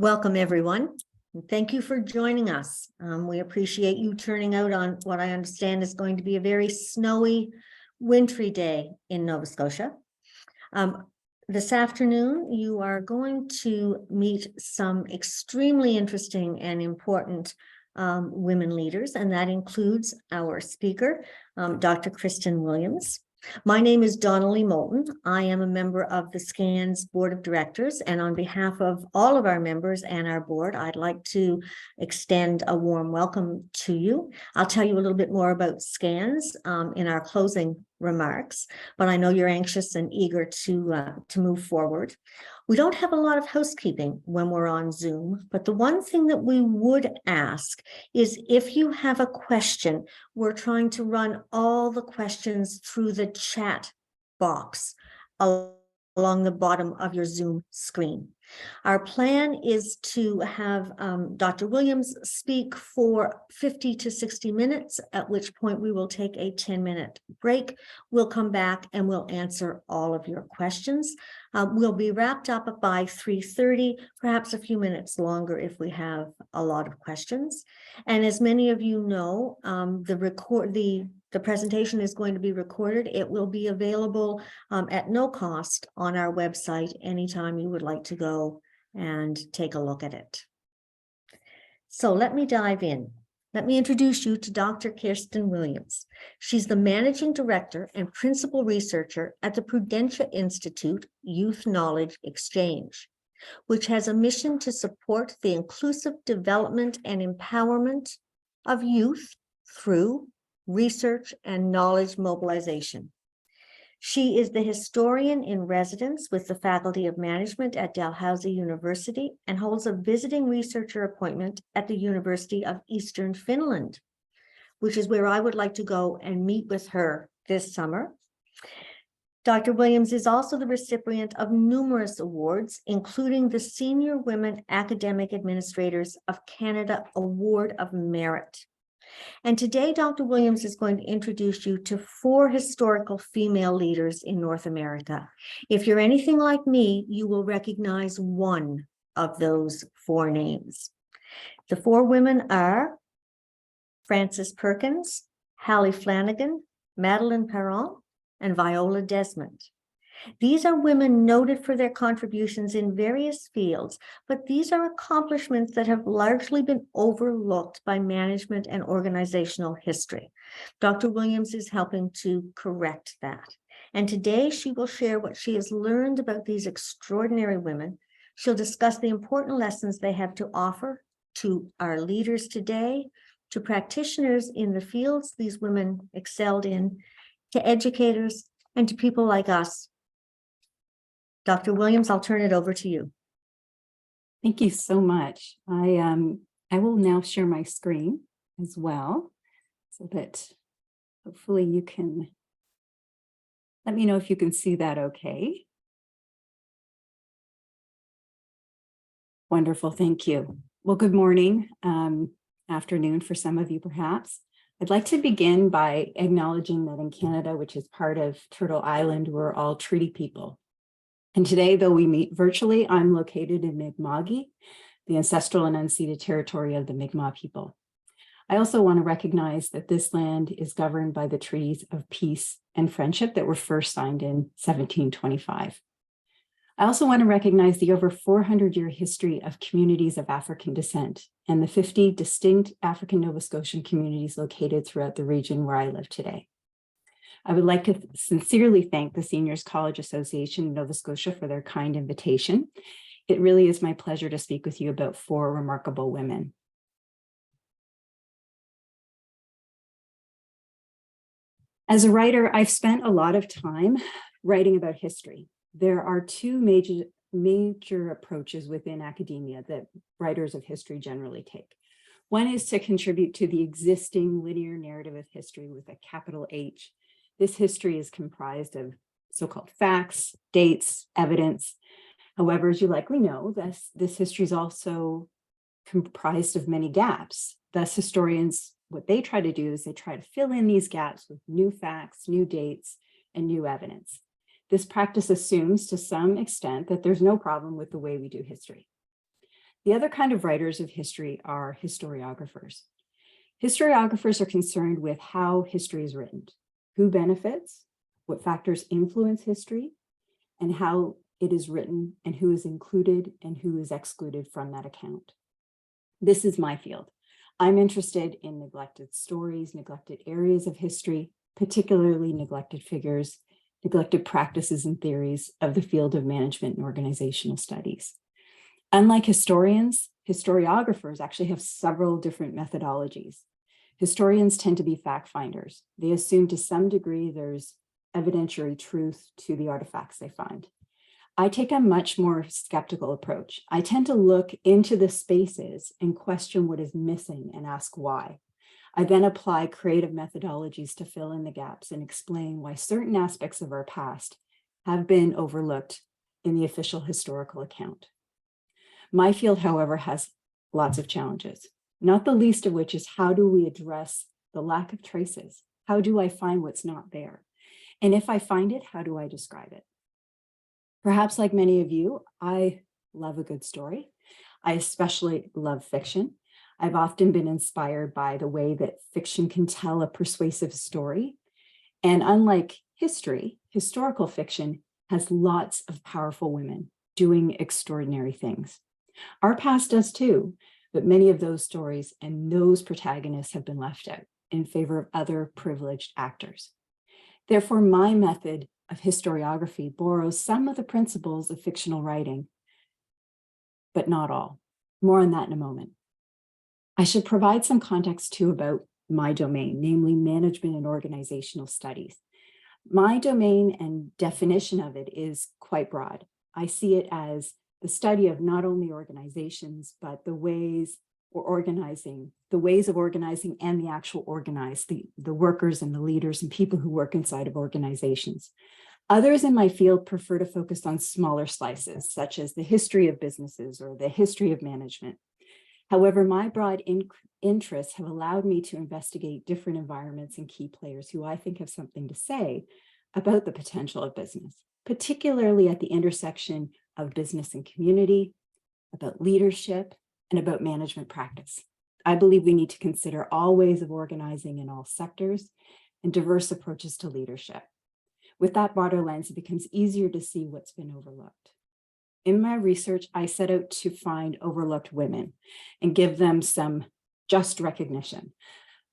Welcome, everyone. And thank you for joining us. We appreciate you turning out on what I understand is going to be a very snowy, wintry day in Nova Scotia. This afternoon, you are going to meet some extremely interesting and important women leaders, and that includes our speaker, Dr. Kristin Williams. My name is Donnelly Moulton. I am a member of the SCAN's Board of Directors, and on behalf of all of our members and our board, I'd like to extend a warm welcome to you. I'll tell you a little bit more about SCAN's in our closing remarks, but I know you're anxious and eager to move forward. We don't have a lot of housekeeping when we're on Zoom, but the one thing that we would ask is if you have a question, we're trying to run all the questions through the chat box along the bottom of your Zoom screen. Our plan is to have Dr. Williams speak for 50 to 60 minutes, at which point we will take a 10-minute break. We'll come back and we'll answer all of your questions. We'll be wrapped up by 3:30, perhaps a few minutes longer if we have a lot of questions. And as many of you know, the presentation is going to be recorded. It will be available at no cost on our website anytime you would like to go and take a look at it. So let me dive in. Let me introduce you to Dr. Kristin Williams. She's the Managing Director and Principal Researcher at the Prudentia Institute Youth Knowledge Exchange, which has a mission to support the inclusive development and empowerment of youth through research and knowledge mobilization. She is the historian in residence with the Faculty of Management at Dalhousie University and holds a visiting researcher appointment at the University of Eastern Finland, which is where I would like to go and meet with her this summer. Dr. Williams is also the recipient of numerous awards, including the Senior Women Academic Administrators of Canada Award of Merit. And today, Dr. Williams is going to introduce you to 4 historical female leaders in North America. If you're anything like me, you will recognize one of those 4 names. The 4 women are Frances Perkins, Hallie Flanagan, Madeleine Parent, and Viola Desmond. These are women noted for their contributions in various fields, but these are accomplishments that have largely been overlooked by management and organizational history. Dr. Williams is helping to correct that. And today she will share what she has learned about these extraordinary women. She'll discuss the important lessons they have to offer to our leaders today, to practitioners in the fields these women excelled in, to educators, and to people like us. Dr. Williams, I'll turn it over to you. Thank you so much. I will now share my screen as well, so that hopefully you can let me know if you can see that okay. Wonderful, thank you. Well, good morning, afternoon for some of you perhaps. I'd like to begin by acknowledging that in Canada, which is part of Turtle Island, we're all treaty people. And today, though we meet virtually, I'm located in Mi'kma'ki, the ancestral and unceded territory of the Mi'kmaq people. I also want to recognize that this land is governed by the treaties of peace and friendship that were first signed in 1725. I also want to recognize the over 400-year history of communities of African descent and the 50 distinct African Nova Scotian communities located throughout the region where I live today. I would like to sincerely thank the Seniors College Association in Nova Scotia for their kind invitation. It really is my pleasure to speak with you about 4 remarkable women. As a writer, I've spent a lot of time writing about history. There are 2 major approaches within academia that writers of history generally take. One is to contribute to the existing linear narrative of history with a capital H. This history is comprised of so-called facts, dates, evidence. However, as you likely know, this history is also comprised of many gaps. Thus, historians, what they try to do is they try to fill in these gaps with new facts, new dates, and new evidence. This practice assumes to some extent that there's no problem with the way we do history. The other kind of writers of history are historiographers. Historiographers are concerned with how history is written, who benefits, what factors influence history, and how it is written, and who is included and who is excluded from that account. This is my field. I'm interested in neglected stories, neglected areas of history, particularly neglected figures, neglected practices and theories of the field of management and organizational studies. Unlike historians, historiographers actually have several different methodologies. Historians tend to be fact finders. They assume to some degree there's evidentiary truth to the artifacts they find. I take a much more skeptical approach. I tend to look into the spaces and question what is missing and ask why. I then apply creative methodologies to fill in the gaps and explain why certain aspects of our past have been overlooked in the official historical account. My field, however, has lots of challenges, not the least of which is how do we address the lack of traces? How do I find what's not there? And if I find it, how do I describe it? Perhaps like many of you, I love a good story. I especially love fiction. I've often been inspired by the way that fiction can tell a persuasive story. And unlike history, historical fiction has lots of powerful women doing extraordinary things. Our past does too, but many of those stories and those protagonists have been left out in favor of other privileged actors. Therefore, my method of historiography borrows some of the principles of fictional writing, but not all. More on that in a moment. I should provide some context too about my domain, namely management and organizational studies. My domain and definition of it is quite broad. I see it as the study of not only organizations, but the ways of organizing and the actual organized, the workers and the leaders and people who work inside of organizations. Others in my field prefer to focus on smaller slices, such as the history of businesses or the history of management. However, my broad interests have allowed me to investigate different environments and key players who I think have something to say about the potential of business, particularly at the intersection of business and community, about leadership, and about management practice. I believe we need to consider all ways of organizing in all sectors and diverse approaches to leadership. With that broader lens, it becomes easier to see what's been overlooked. In my research, I set out to find overlooked women and give them some just recognition.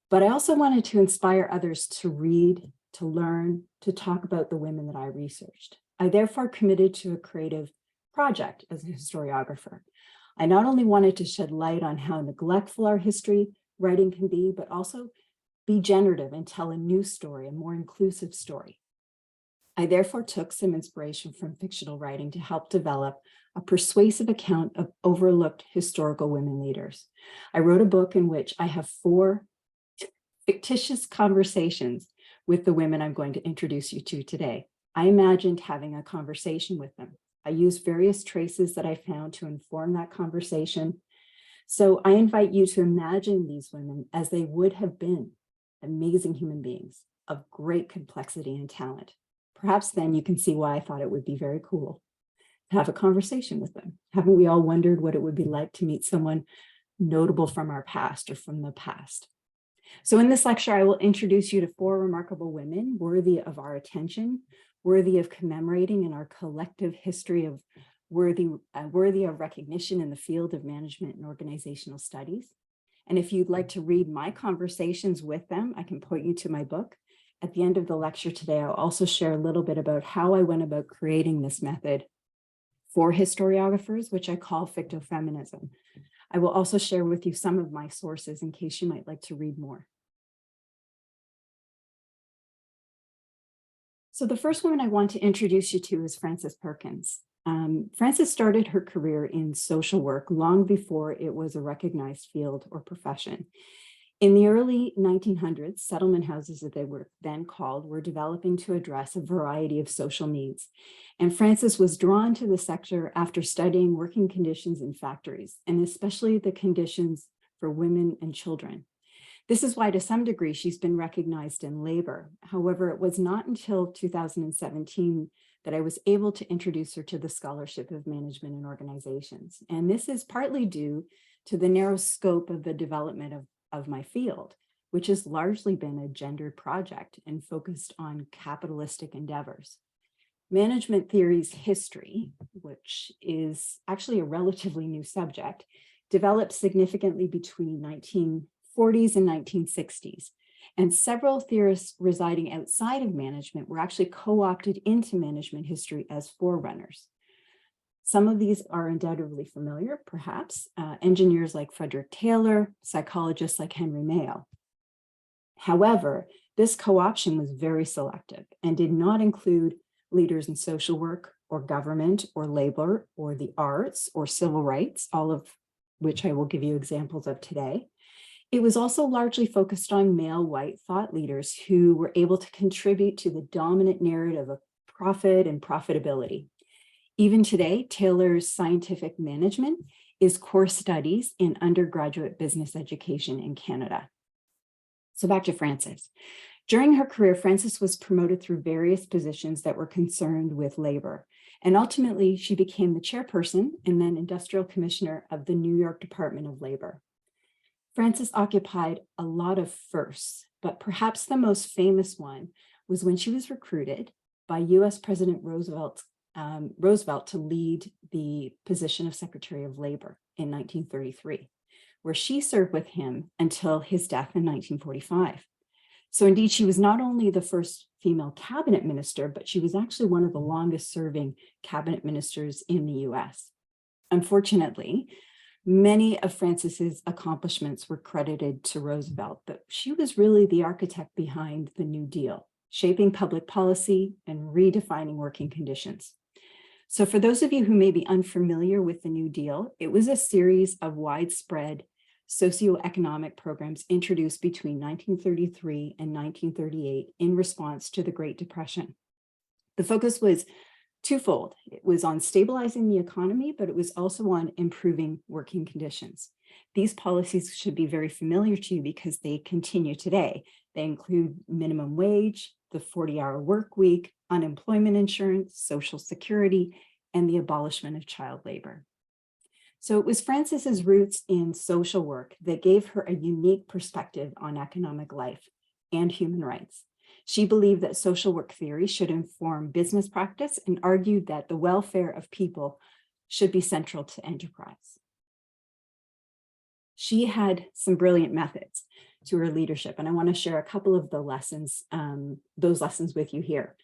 But I also wanted to inspire others to read, to learn, to talk about the women that I researched. I therefore committed to a creative project as a historiographer. I not only wanted to shed light on how neglectful our history writing can be, but also be generative and tell a new story, a more inclusive story. I therefore took some inspiration from fictional writing to help develop a persuasive account of overlooked historical women leaders. I wrote a book in which I have 4 fictitious conversations with the women I'm going to introduce you to today. I imagined having a conversation with them. I used various traces that I found to inform that conversation. So I invite you to imagine these women as they would have been amazing human beings of great complexity and talent. Perhaps then you can see why I thought it would be very cool to have a conversation with them. Haven't we all wondered what it would be like to meet someone notable from our past or from the past? So in this lecture, I will introduce you to 4 remarkable women worthy of our attention, worthy of commemorating in our collective history of worthy of recognition in the field of management and organizational studies. And if you'd like to read my conversations with them, I can point you to my book. At the end of the lecture today, I'll also share a little bit about how I went about creating this method for historiographers, which I call fictofeminism. I will also share with you some of my sources in case you might like to read more. So the first woman I want to introduce you to is Frances Perkins. Frances started her career in social work long before it was a recognized field or profession. In the early 1900s, settlement houses, as they were then called, were developing to address a variety of social needs. And Frances was drawn to the sector after studying working conditions in factories, and especially the conditions for women and children. This is why, to some degree, she's been recognized in labor. However, it was not until 2017 that I was able to introduce her to the scholarship of management and organizations. And this is partly due to the narrow scope of the development of my field, which has largely been a gendered project and focused on capitalistic endeavors. Management theory's history, which is actually a relatively new subject, developed significantly between 1940s and 1960s. And several theorists residing outside of management were actually co-opted into management history as forerunners. Some of these are undoubtedly familiar, perhaps, engineers like Frederick Taylor, psychologists like Henry Mayo. However, this co-option was very selective and did not include leaders in social work or government or labor or the arts or civil rights, all of which I will give you examples of today. It was also largely focused on male white thought leaders who were able to contribute to the dominant narrative of profit and profitability. Even today, Taylor's scientific management is core studies in undergraduate business education in Canada. So back to Frances. During her career, Frances was promoted through various positions that were concerned with labor. And ultimately, she became the chairperson and then industrial commissioner of the New York Department of Labor. Frances occupied a lot of firsts, but perhaps the most famous one was when she was recruited by US President Roosevelt to lead the position of Secretary of Labor in 1933, where she served with him until his death in 1945. So indeed, she was not only the first female cabinet minister, but she was actually one of the longest serving cabinet ministers in the US. Unfortunately, many of Frances's accomplishments were credited to Roosevelt, but she was really the architect behind the New Deal, shaping public policy and redefining working conditions. So for those of you who may be unfamiliar with the New Deal, it was a series of widespread socioeconomic programs introduced between 1933 and 1938 in response to the Great Depression. The focus was twofold. It was on stabilizing the economy, but it was also on improving working conditions. These policies should be very familiar to you because they continue today. They include minimum wage, the 40-hour work week, unemployment insurance, Social Security, and the abolishment of child labor. So it was Frances's roots in social work that gave her a unique perspective on economic life and human rights. She believed that social work theory should inform business practice and argued that the welfare of people should be central to enterprise. She had some brilliant methods to her leadership, and I want to share a couple of the lessons, those lessons with you here.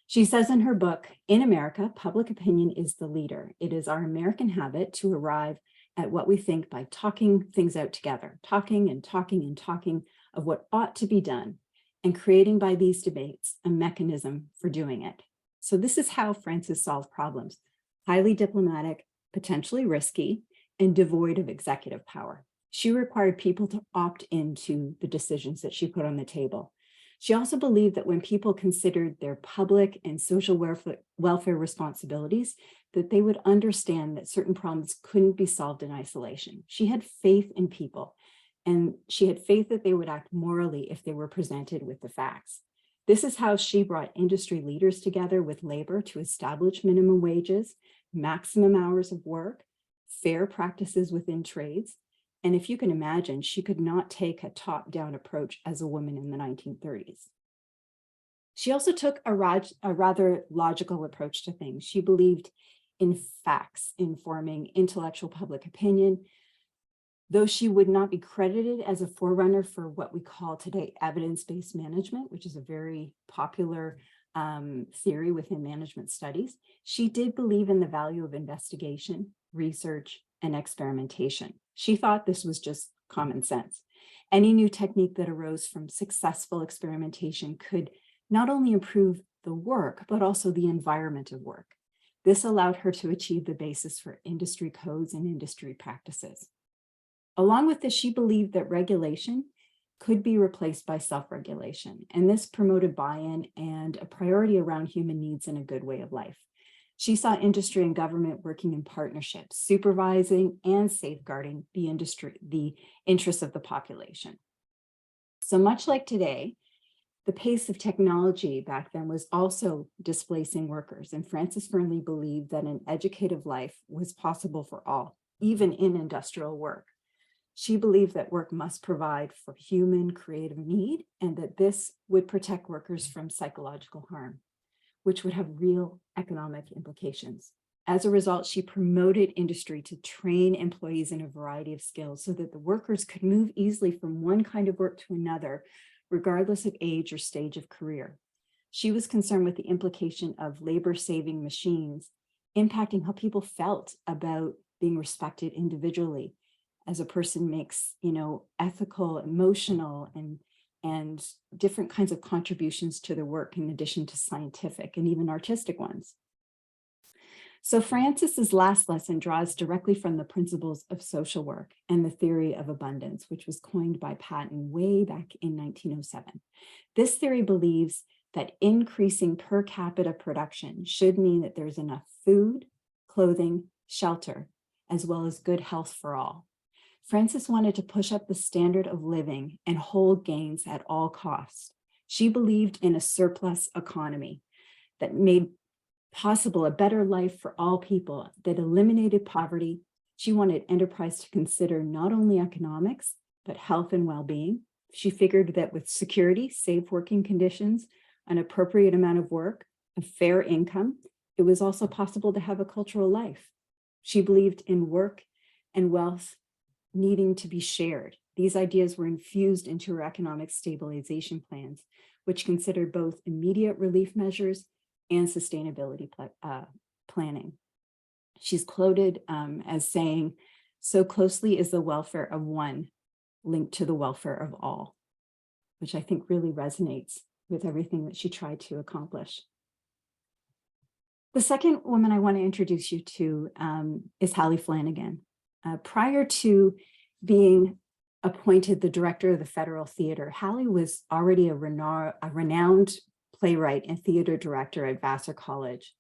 She says in her book, "In America, public opinion is the leader. It is our American habit to arrive at what we think by talking things out together, talking and talking and talking of what ought to be done, and creating by these debates a mechanism for doing it." So this is how Frances solved problems: highly diplomatic, potentially risky, and devoid of executive power. She required people to opt into the decisions that she put on the table. She also believed that when people considered their public and social welfare responsibilities, that they would understand that certain problems couldn't be solved in isolation. She had faith in people, and she had faith that they would act morally if they were presented with the facts. This is how she brought industry leaders together with labor to establish minimum wages, maximum hours of work, fair practices within trades. And if you can imagine, she could not take a top-down approach as a woman in the 1930s. She also took a rather logical approach to things. She believed in facts informing intellectual public opinion. Though she would not be credited as a forerunner for what we call today evidence-based management, which is a very popular theory within management studies, she did believe in the value of investigation, research, and experimentation. She thought this was just common sense. Any new technique that arose from successful experimentation could not only improve the work, but also the environment of work. This allowed her to achieve the basis for industry codes and industry practices. Along with this, she believed that regulation could be replaced by self-regulation, and this promoted buy-in and a priority around human needs and a good way of life. She saw industry and government working in partnership, supervising and safeguarding the interests of the population. So much like today, The pace of technology back then was also displacing workers, and Frances firmly believed that an educative life was possible for all, even in industrial work. She believed that work must provide for human creative need, and that this would protect workers from psychological harm, which would have real economic implications. As a result, she promoted industry to train employees in a variety of skills so that the workers could move easily from one kind of work to another, regardless of age or stage of career. She was concerned with the implication of labor-saving machines impacting how people felt about being respected individually as a person makes, ethical, emotional, and different kinds of contributions to their work in addition to scientific and even artistic ones. So Frances's last lesson draws directly from the principles of social work and the theory of abundance, which was coined by Patton way back in 1907. This theory believes that increasing per capita production should mean that there's enough food, clothing, shelter, as well as good health for all. Frances wanted to push up the standard of living and hold gains at all costs. She believed in a surplus economy that made possible a better life for all people, that eliminated poverty. She wanted enterprise to consider not only economics, but health and well-being. She figured that with security, safe working conditions, an appropriate amount of work, a fair income, it was also possible to have a cultural life. She believed in work and wealth needing to be shared. These ideas were infused into her economic stabilization plans, which considered both immediate relief measures and sustainability planning. She's quoted as saying, "So closely is the welfare of one linked to the welfare of all," which I think really resonates with everything that she tried to accomplish. The second woman I want to introduce you to is Hallie Flanagan. Prior to being appointed the director of the Federal Theater, Hallie was already a renowned playwright and theater director at Vassar College.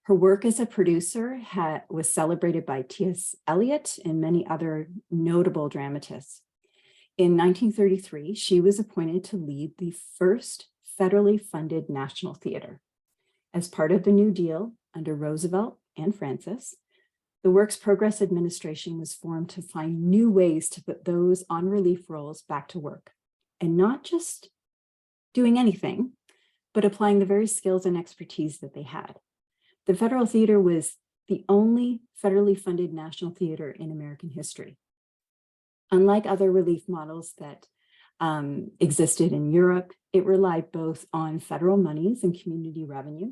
Her work as a producer was celebrated by T.S. Eliot and many other notable dramatists. In 1933, she was appointed to lead the first federally funded national theater. As part of the New Deal under Roosevelt and Frances, the Works Progress Administration was formed to find new ways to put those on relief roles back to work, and not just doing anything, but applying the very skills and expertise that they had. The Federal Theater was the only federally funded national theater in American history. Unlike other relief models that existed in Europe, it relied both on federal monies and community revenue.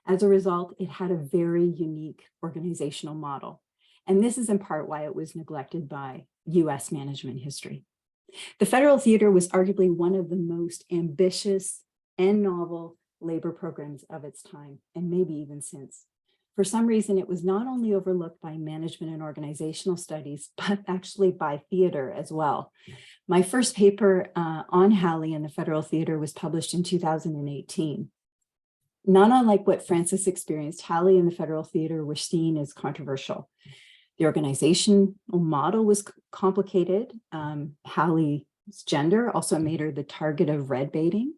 As a result, it had a very unique organizational model. And this is in part why it was neglected by US management history. The Federal Theater was arguably one of the most ambitious and novel labor programs of its time, and maybe even since. For some reason, it was not only overlooked by management and organizational studies, but actually by theater as well. My first paper on Hallie and the Federal Theater was published in 2018. Not unlike what Frances experienced, Hallie and the Federal Theater were seen as controversial. The organizational model was complicated. Hallie's gender also made her the target of red baiting.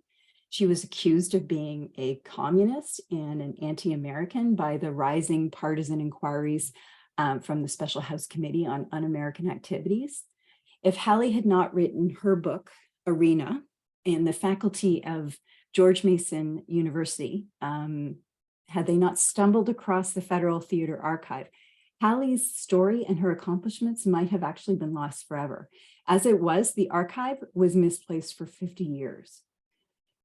She was accused of being a communist and an anti-American by the rising partisan inquiries from the Special House Committee on Un-American Activities. If Hallie had not written her book, Arena, in the faculty of George Mason University, had they not stumbled across the Federal Theater archive, Hallie's story and her accomplishments might have actually been lost forever. As it was, the archive was misplaced for 50 years.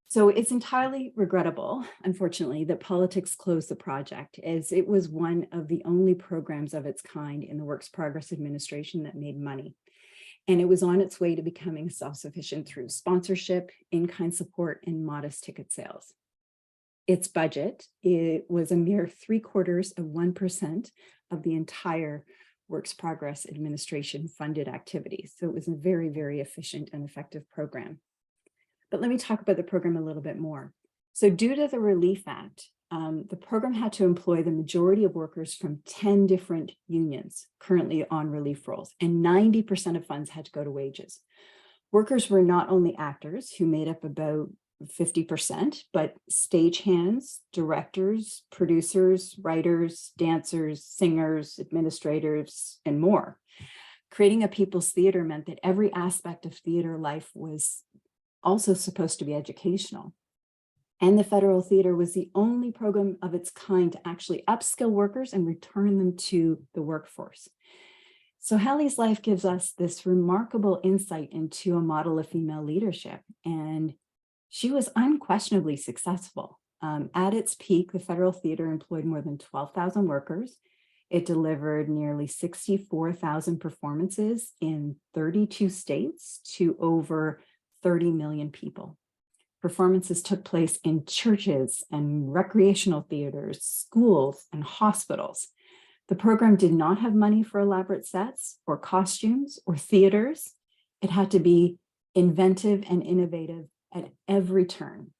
So it's entirely regrettable, unfortunately, that politics closed the project, as it was one of the only programs of its kind in the Works Progress Administration that made money. And it was on its way to becoming self-sufficient through sponsorship, in-kind support, and modest ticket sales. Its budget, it was a mere 0.75% of the entire Works Progress Administration funded activities. So it was a very, very efficient and effective program. But let me talk about the program a little bit more. So due to the Relief Act, the program had to employ the majority of workers from 10 different unions currently on relief rolls, and 90% of funds had to go to wages. Workers were not only actors, who made up about 50%, but stagehands, directors, producers, writers, dancers, singers, administrators, and more. Creating a people's theater meant that every aspect of theater life was also supposed to be educational. And the Federal Theater was the only program of its kind to actually upskill workers and return them to the workforce. So Hallie's life gives us this remarkable insight into a model of female leadership, and she was unquestionably successful. At its peak, the Federal Theater employed more than 12,000 workers. It delivered nearly 64,000 performances in 32 states to over 30 million people. Performances took place in churches and recreational theaters, schools, and hospitals. The program did not have money for elaborate sets or costumes or theaters. It had to be inventive and innovative at every turn.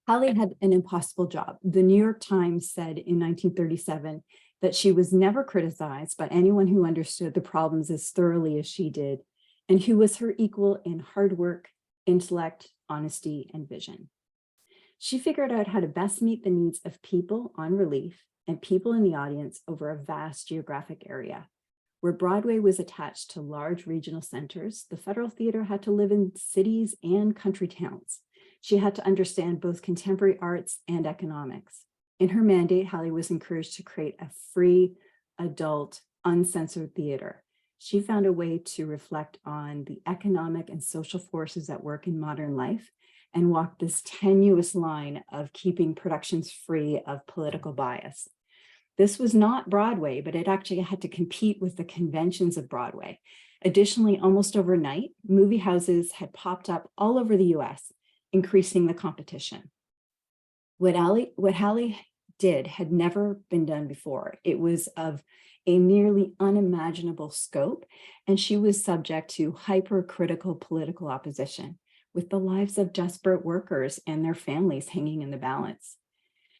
Hallie had an impossible job. The New York Times said in 1937 that she was never criticized by anyone who understood the problems as thoroughly as she did, and who was her equal in hard work, intellect, honesty, and vision. She figured out how to best meet the needs of people on relief and people in the audience over a vast geographic area. Where Broadway was attached to large regional centers, the Federal Theater had to live in cities and country towns. She had to understand both contemporary arts and economics. In her mandate, Hallie was encouraged to create a free, adult, uncensored theater. She found a way to reflect on the economic and social forces at work in modern life and walk this tenuous line of keeping productions free of political bias. This was not Broadway, but it actually had to compete with the conventions of Broadway. Additionally, almost overnight, movie houses had popped up all over the US, increasing the competition. What Hallie did had never been done before. It was of a nearly unimaginable scope, and she was subject to hypercritical political opposition, with the lives of desperate workers and their families hanging in the balance.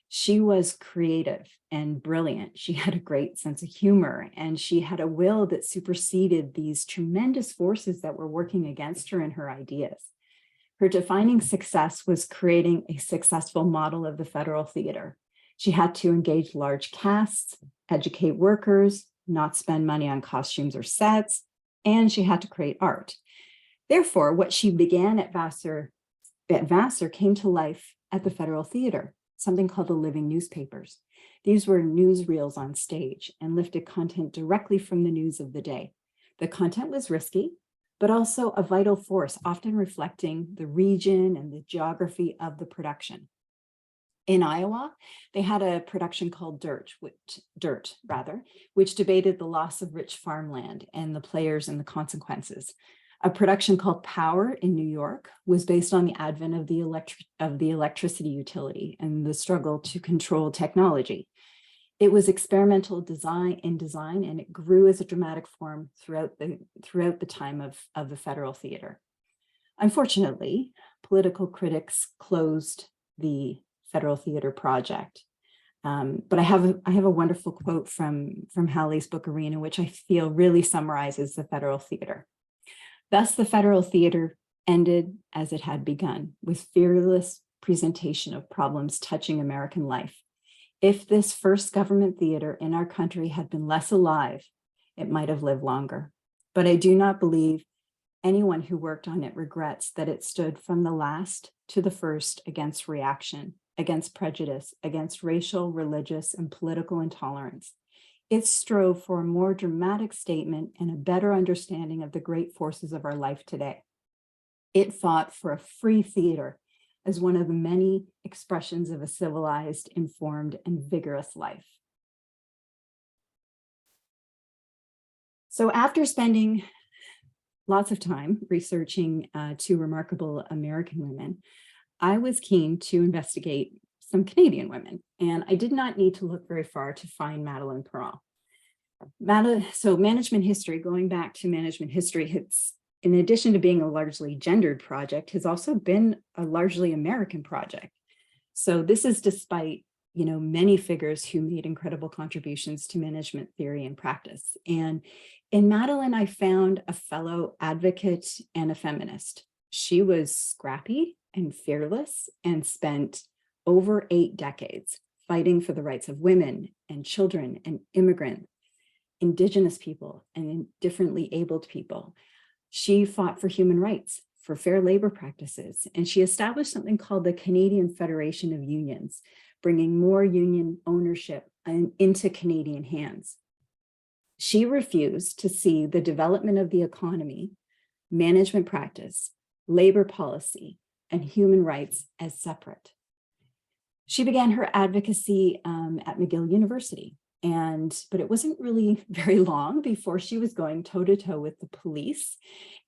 She was creative and brilliant. She had a great sense of humor, and she had a will that superseded these tremendous forces that were working against her and her ideas. Her defining success was creating a successful model of the Federal Theater. She had to engage large casts, educate workers, not spend money on costumes or sets, and she had to create art. Therefore, what she began at Vassar came to life at the Federal Theater, something called the living newspapers. These were newsreels on stage and lifted content directly from the news of the day. The content was risky, but also a vital force, often reflecting the region and the geography of the production. In Iowa, they had a production called Dirt, which debated the loss of rich farmland and the players and the consequences. A production called Power in New York was based on the advent of the electricity utility and the struggle to control technology. It was experimental design, and it grew as a dramatic form throughout the time of the Federal Theater. Unfortunately, political critics closed the Federal Theater project. But I have a wonderful quote from Hallie's book Arena, which I feel really summarizes the Federal Theater. Thus, the Federal Theater ended as it had begun, with fearless presentation of problems touching American life. If this first government theater in our country had been less alive, it might have lived longer. But I do not believe anyone who worked on it regrets that it stood from the last to the first against reaction, against prejudice, against racial, religious, and political intolerance. It strove for a more dramatic statement and a better understanding of the great forces of our life today. It fought for a free theater as one of the many expressions of a civilized, informed, and vigorous life. So after spending lots of time researching two remarkable American women, I was keen to investigate some Canadian women, and I did not need to look very far to find Madeleine Parent. So management history, going back to management history, it's, in addition to being a largely gendered project, has also been a largely American project. So this is despite, many figures who made incredible contributions to management theory and practice. And in Madeleine, I found a fellow advocate and a feminist. She was scrappy and fearless and spent over 8 decades fighting for the rights of women and children and immigrants, Indigenous people, and differently abled people. She fought for human rights, for fair labor practices, and she established something called the Canadian Federation of Unions, bringing more union ownership into Canadian hands. She refused to see the development of the economy, management practice, labor policy, and human rights as separate. She began her advocacy at McGill University, but it wasn't really very long before she was going toe-to-toe with the police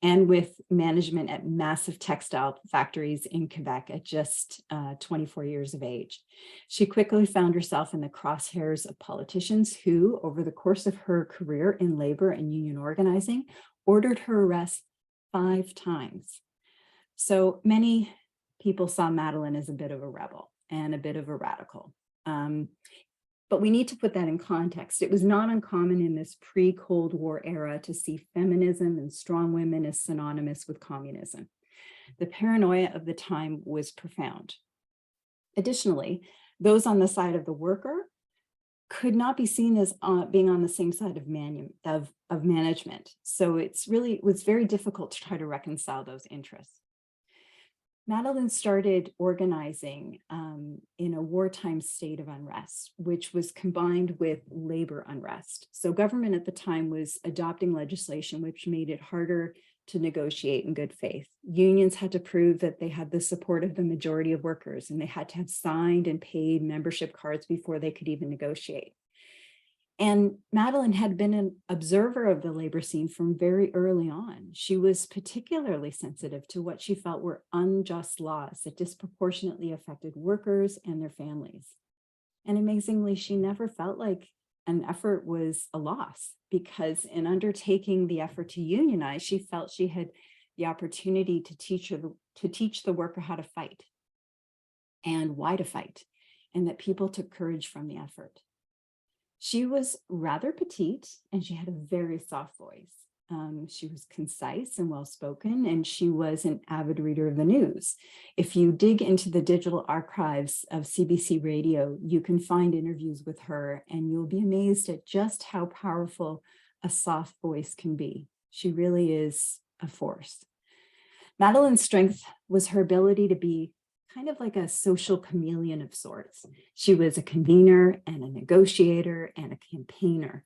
and with management at massive textile factories in Quebec at just 24 years of age. She quickly found herself in the crosshairs of politicians who, over the course of her career in labor and union organizing, ordered her arrest 5 times. So many people saw Madeleine as a bit of a rebel and a bit of a radical. But we need to put that in context. It was not uncommon in this pre-Cold War era to see feminism and strong women as synonymous with communism. The paranoia of the time was profound. Additionally, those on the side of the worker could not be seen as being on the same side of management. So it was very difficult to try to reconcile those interests. Madeleine started organizing in a wartime state of unrest, which was combined with labor unrest. So government at the time was adopting legislation which made it harder to negotiate in good faith. Unions had to prove that they had the support of the majority of workers, and they had to have signed and paid membership cards before they could even negotiate. And Madeleine had been an observer of the labor scene from very early on. She was particularly sensitive to what she felt were unjust laws that disproportionately affected workers and their families. And amazingly, she never felt like an effort was a loss, because in undertaking the effort to unionize, she felt she had the opportunity to teach the worker how to fight and why to fight, and that people took courage from the effort. She was rather petite, and she had a very soft voice. She was concise and well-spoken, and she was an avid reader of the news. If you dig into the digital archives of CBC Radio, you can find interviews with her, and you'll be amazed at just how powerful a soft voice can be. She really is a force. Madeleine's strength was her ability to be kind of like a social chameleon of sorts. She was a convener and a negotiator and a campaigner.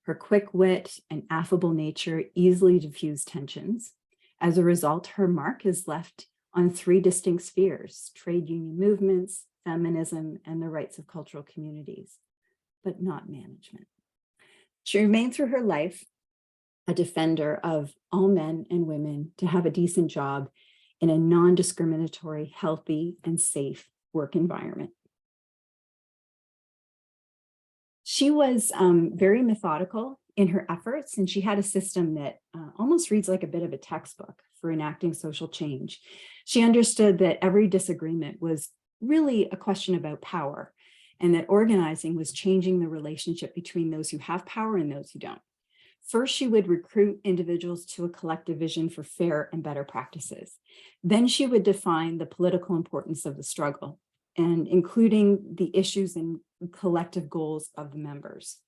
Her quick wit and affable nature easily diffused tensions. As a result, her mark is left on 3 distinct spheres: trade union movements, feminism, and the rights of cultural communities, but not management. She remained through her life a defender of all men and women to have a decent job in a non-discriminatory, healthy, and safe work environment. She was very methodical in her efforts, and she had a system that almost reads like a bit of a textbook for enacting social change. She understood that every disagreement was really a question about power, and that organizing was changing the relationship between those who have power and those who don't. First, she would recruit individuals to a collective vision for fair and better practices. Then she would define the political importance of the struggle, and including the issues and collective goals of the members.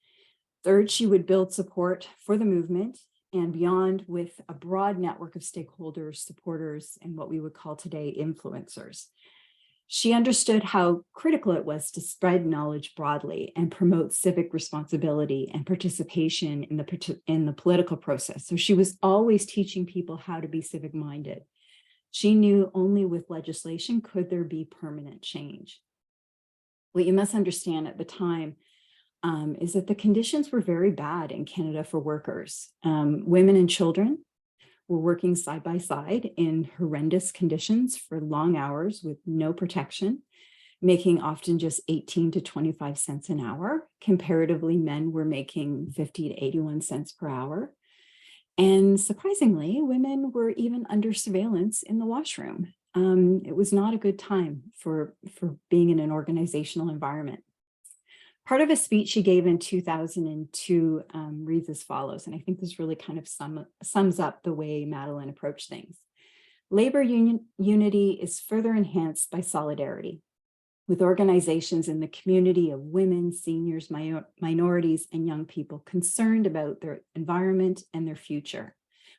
Third, she would build support for the movement and beyond with a broad network of stakeholders, supporters, and what we would call today influencers. She understood how critical it was to spread knowledge broadly and promote civic responsibility and participation in the political process. So she was always teaching people how to be civic-minded. She knew only with legislation could there be permanent change. What you must understand at the time is that the conditions were very bad in Canada for workers. Women and children were working side by side in horrendous conditions for long hours with no protection, making often just 18 to 25 cents an hour. Comparatively, men were making 50 to 81 cents per hour. And surprisingly, women were even under surveillance in the washroom. It was not a good time for being in an organizational environment. Part of a speech she gave in 2002 reads as follows, and I think this really kind of sums up the way Madeleine approached things. Labor union unity is further enhanced by solidarity, with organizations in the community of women, seniors, minorities, and young people concerned about their environment and their future.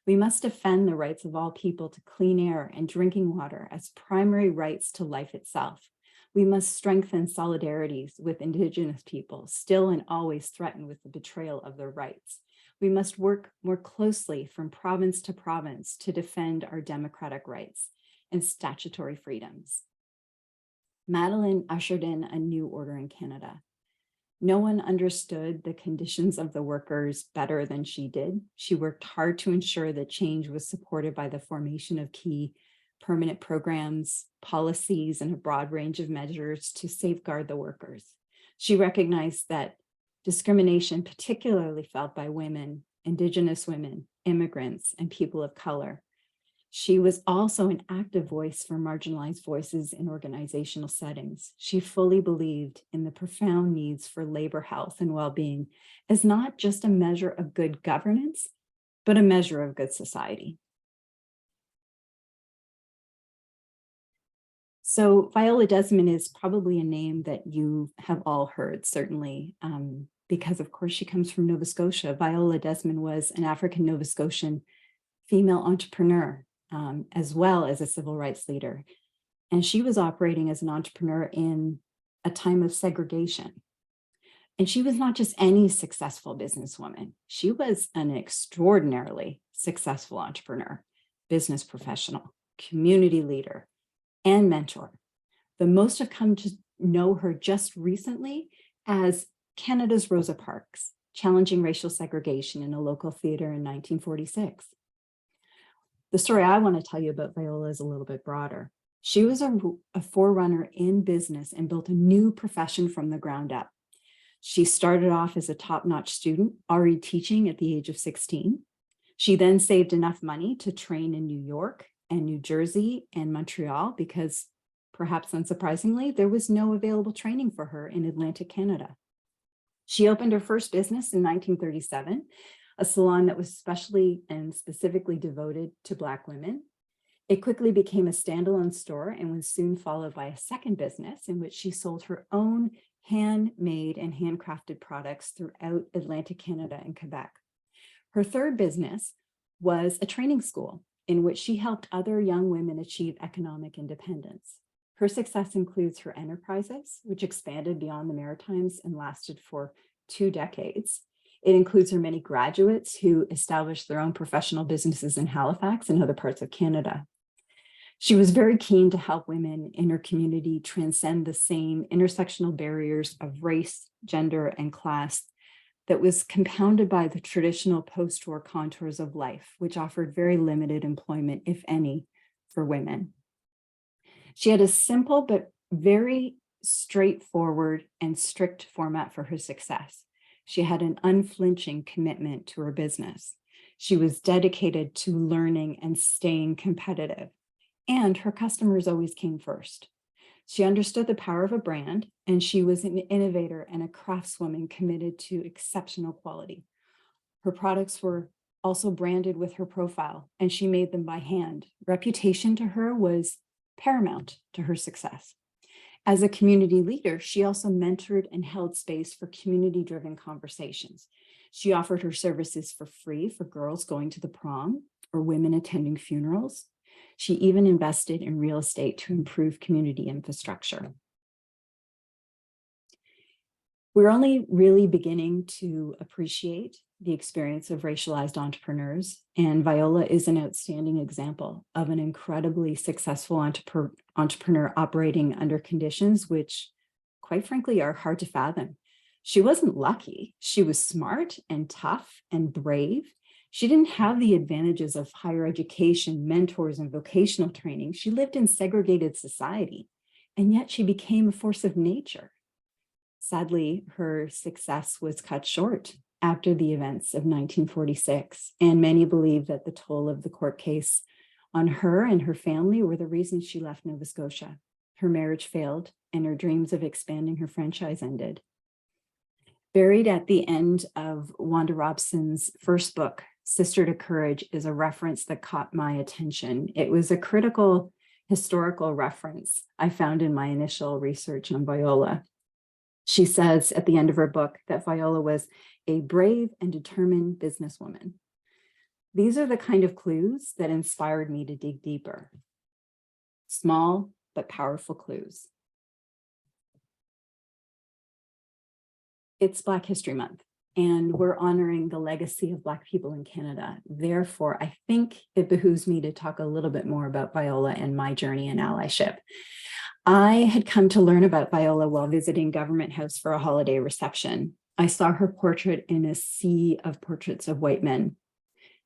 We must defend the rights of all people to clean air and drinking water as primary rights to life itself. We must strengthen solidarities with Indigenous people, still and always threatened with the betrayal of their rights. We must work more closely from province to province to defend our democratic rights and statutory freedoms. Madeleine ushered in a new order in Canada. No one understood the conditions of the workers better than she did. She worked hard to ensure that change was supported by the formation of key permanent programs, policies, and a broad range of measures to safeguard the workers. She recognized that discrimination, particularly felt by women, Indigenous women, immigrants, and people of color. She was also an active voice for marginalized voices in organizational settings. She fully believed in the profound needs for labor health and well-being as not just a measure of good governance, but a measure of good society. So Viola Desmond is probably a name that you have all heard, certainly, because of course she comes from Nova Scotia. Viola Desmond was an African Nova Scotian female entrepreneur, as well as a civil rights leader. And she was operating as an entrepreneur in a time of segregation. And she was not just any successful businesswoman. She was an extraordinarily successful entrepreneur, business professional, community leader, and mentor. The most have come to know her just recently as Canada's Rosa Parks, challenging racial segregation in a local theater in 1946. The story I want to tell you about Viola is a little bit broader. She was a forerunner in business and built a new profession from the ground up. She started off as a top-notch student, already teaching at the age of 16. She then saved enough money to train in New York and New Jersey and Montreal because, perhaps unsurprisingly, there was no available training for her in Atlantic Canada. She opened her first business in 1937, a salon that was specially and specifically devoted to Black women. It quickly became a standalone store and was soon followed by a second business in which she sold her own handmade and handcrafted products throughout Atlantic Canada and Quebec. Her third business was a training school in which she helped other young women achieve economic independence. Her success includes her enterprises, which expanded beyond the Maritimes and lasted for 2 decades. It includes her many graduates who established their own professional businesses in Halifax and other parts of Canada. She was very keen to help women in her community transcend the same intersectional barriers of race, gender, and class that was compounded by the traditional post-war contours of life, which offered very limited employment, if any, for women. She had a simple but very straightforward and strict format for her success. She had an unflinching commitment to her business. She was dedicated to learning and staying competitive, and her customers always came first. She understood the power of a brand, and she was an innovator and a craftswoman committed to exceptional quality. Her products were also branded with her profile, and she made them by hand. Reputation to her was paramount to her success. As a community leader, she also mentored and held space for community-driven conversations. She offered her services for free for girls going to the prom or women attending funerals. She even invested in real estate to improve community infrastructure. We're only really beginning to appreciate the experience of racialized entrepreneurs, and Viola is an outstanding example of an incredibly successful entrepreneur operating under conditions which, quite frankly, are hard to fathom. She wasn't lucky. She was smart and tough and brave. She didn't have the advantages of higher education, mentors, and vocational training. She lived in segregated society, and yet she became a force of nature. Sadly, her success was cut short after the events of 1946, and many believe that the toll of the court case on her and her family were the reasons she left Nova Scotia. Her marriage failed, and her dreams of expanding her franchise ended. Buried at the end of Wanda Robson's first book, Sister to Courage is a reference that caught my attention. It was a critical historical reference I found in my initial research on Viola. She says at the end of her book that Viola was a brave and determined businesswoman. These are the kind of clues that inspired me to dig deeper. Small but powerful clues. It's Black History Month, and we're honoring the legacy of Black people in Canada. Therefore, I think it behooves me to talk a little bit more about Viola and my journey in allyship. I had come to learn about Viola while visiting Government House for a holiday reception. I saw her portrait in a sea of portraits of white men.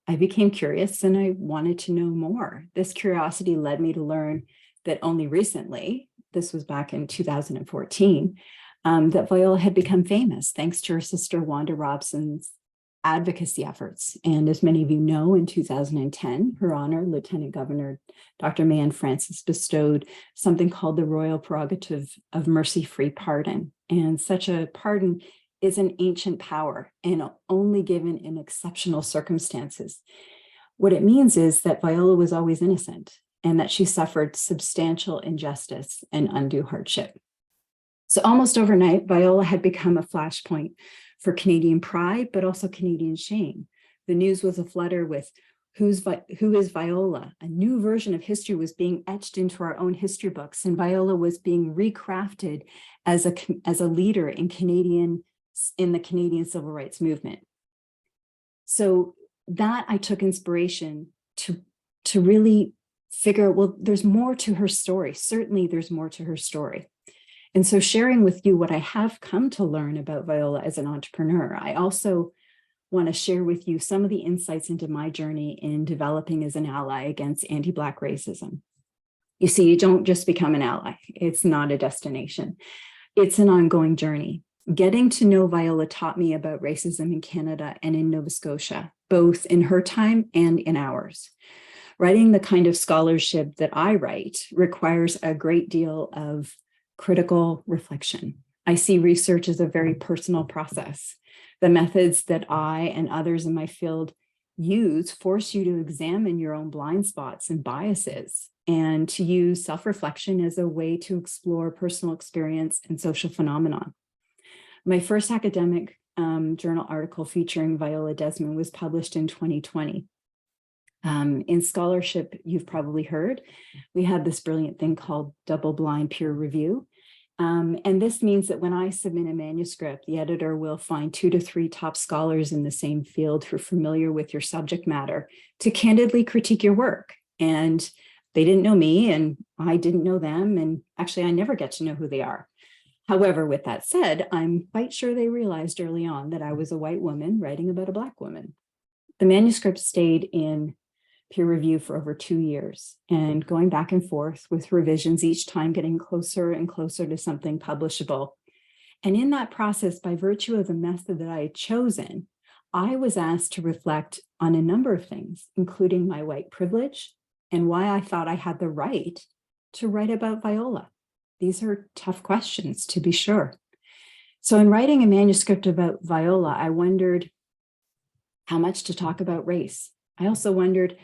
I became curious and I wanted to know more. This curiosity led me to learn that only recently, this was back in 2014, that Viola had become famous thanks to her sister Wanda Robson's advocacy efforts. And as many of you know, in 2010, Her Honor, Lieutenant Governor Dr. Mayan Francis bestowed something called the Royal Prerogative of Mercy-Free Pardon. And such a pardon is an ancient power and only given in exceptional circumstances. What it means is that Viola was always innocent and that she suffered substantial injustice and undue hardship. So almost overnight, Viola had become a flashpoint for Canadian pride, but also Canadian shame. The news was aflutter with who is Viola? A new version of history was being etched into our own history books, and Viola was being recrafted as a leader in the Canadian civil rights movement. So that I took inspiration to really figure out, well, there's more to her story. Certainly there's more to her story. And so sharing with you what I have come to learn about Viola as an entrepreneur, I also want to share with you some of the insights into my journey in developing as an ally against anti-Black racism. You see, you don't just become an ally. It's not a destination. It's an ongoing journey. Getting to know Viola taught me about racism in Canada and in Nova Scotia, both in her time and in ours. Writing the kind of scholarship that I write requires a great deal of critical reflection. I see research as a very personal process. The methods that I and others in my field use force you to examine your own blind spots and biases and to use self-reflection as a way to explore personal experience and social phenomenon. My first academic journal article featuring Viola Desmond was published in 2020. In scholarship, you've probably heard, we had this brilliant thing called double-blind peer review. And this means that when I submit a manuscript, the editor will find 2 to 3 top scholars in the same field who are familiar with your subject matter to candidly critique your work. And they didn't know me and I didn't know them. And actually, I never get to know who they are. However, with that said, I'm quite sure they realized early on that I was a white woman writing about a Black woman. The manuscript stayed in peer review for over 2 years and going back and forth with revisions each time getting closer and closer to something publishable. And in that process, by virtue of the method that I had chosen, I was asked to reflect on a number of things, including my white privilege and why I thought I had the right to write about Viola. These are tough questions, to be sure. So in writing a manuscript about Viola, I wondered how much to talk about race. I also wondered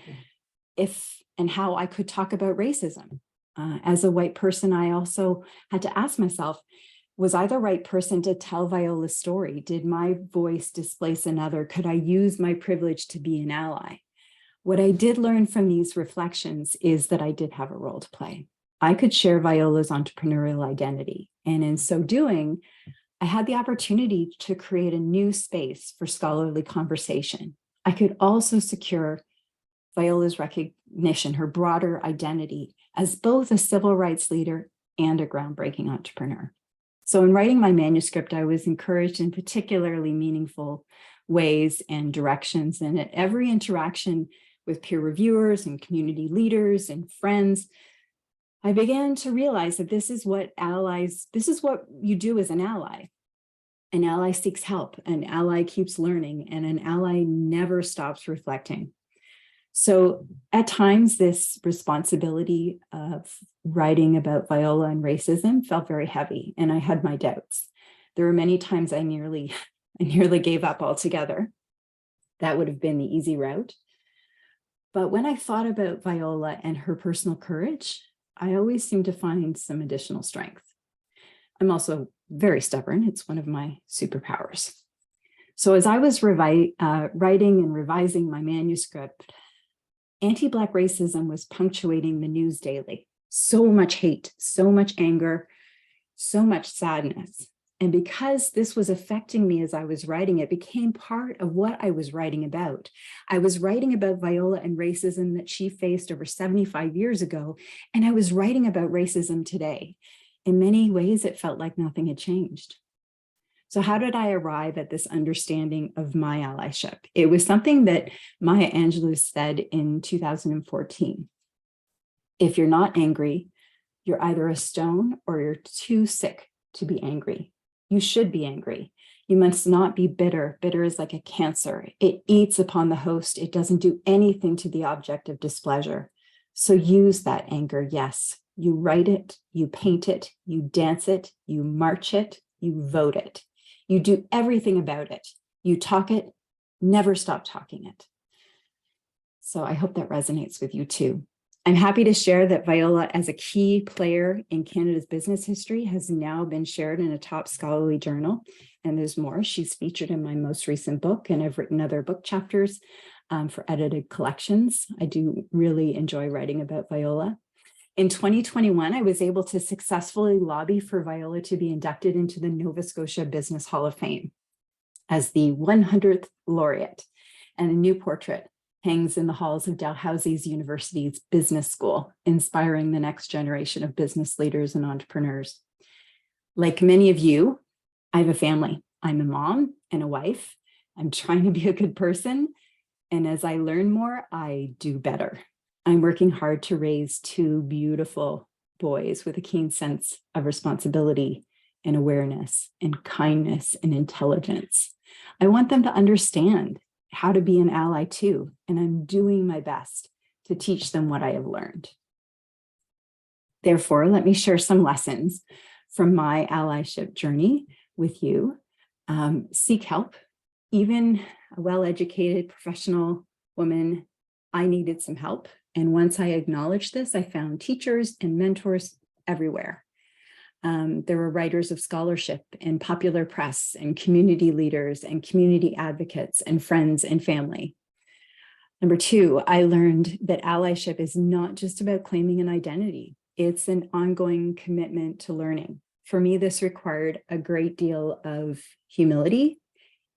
if and how I could talk about racism. As a white person, I also had to ask myself, was I the right person to tell Viola's story? Did my voice displace another? Could I use my privilege to be an ally? What I did learn from these reflections is that I did have a role to play. I could share Viola's entrepreneurial identity. And in so doing, I had the opportunity to create a new space for scholarly conversation. I could also secure Viola's recognition, her broader identity as both a civil rights leader and a groundbreaking entrepreneur. So in writing my manuscript, I was encouraged in particularly meaningful ways and directions. And at every interaction with peer reviewers and community leaders and friends, I began to realize that this is what you do as an ally. An ally seeks help, an ally keeps learning, and an ally never stops reflecting. So at times, this responsibility of writing about Viola and racism felt very heavy, and I had my doubts. There were many times I nearly gave up altogether. That would have been the easy route. But when I thought about Viola and her personal courage, I always seem to find some additional strength. I'm also very stubborn. It's one of my superpowers. So as I was writing and revising my manuscript, anti-Black racism was punctuating the news daily. So much hate, so much anger, so much sadness. And because this was affecting me as I was writing, it became part of what I was writing about. I was writing about Viola and racism that she faced over 75 years ago, and I was writing about racism today. In many ways, it felt like nothing had changed. So how did I arrive at this understanding of my allyship? It was something that Maya Angelou said in 2014. If you're not angry, you're either a stone or you're too sick to be angry. You should be angry. You must not be bitter. Bitter is like a cancer. It eats upon the host. It doesn't do anything to the object of displeasure. So use that anger, yes. You write it, you paint it, you dance it, you march it, you vote it. You do everything about it. You talk it, never stop talking it. So I hope that resonates with you too. I'm happy to share that Viola, as a key player in Canada's business history, has now been shared in a top scholarly journal. And there's more. She's featured in my most recent book, and I've written other book chapters for edited collections. I do really enjoy writing about Viola. In 2021, I was able to successfully lobby for Viola to be inducted into the Nova Scotia Business Hall of Fame as the 100th laureate, and a new portrait hangs in the halls of Dalhousie's University's business school, inspiring the next generation of business leaders and entrepreneurs. Like many of you, I have a family. I'm a mom and a wife. I'm trying to be a good person. And as I learn more, I do better. I'm working hard to raise two beautiful boys with a keen sense of responsibility and awareness and kindness and intelligence. I want them to understand how to be an ally too, and I'm doing my best to teach them what I have learned. Therefore, let me share some lessons from my allyship journey with you. Seek help. Even a well-educated professional woman, I needed some help. And once I acknowledged this, I found teachers and mentors everywhere. There were writers of scholarship and popular press and community leaders and community advocates and friends and family. Number two, I learned that allyship is not just about claiming an identity. It's an ongoing commitment to learning. For me, this required a great deal of humility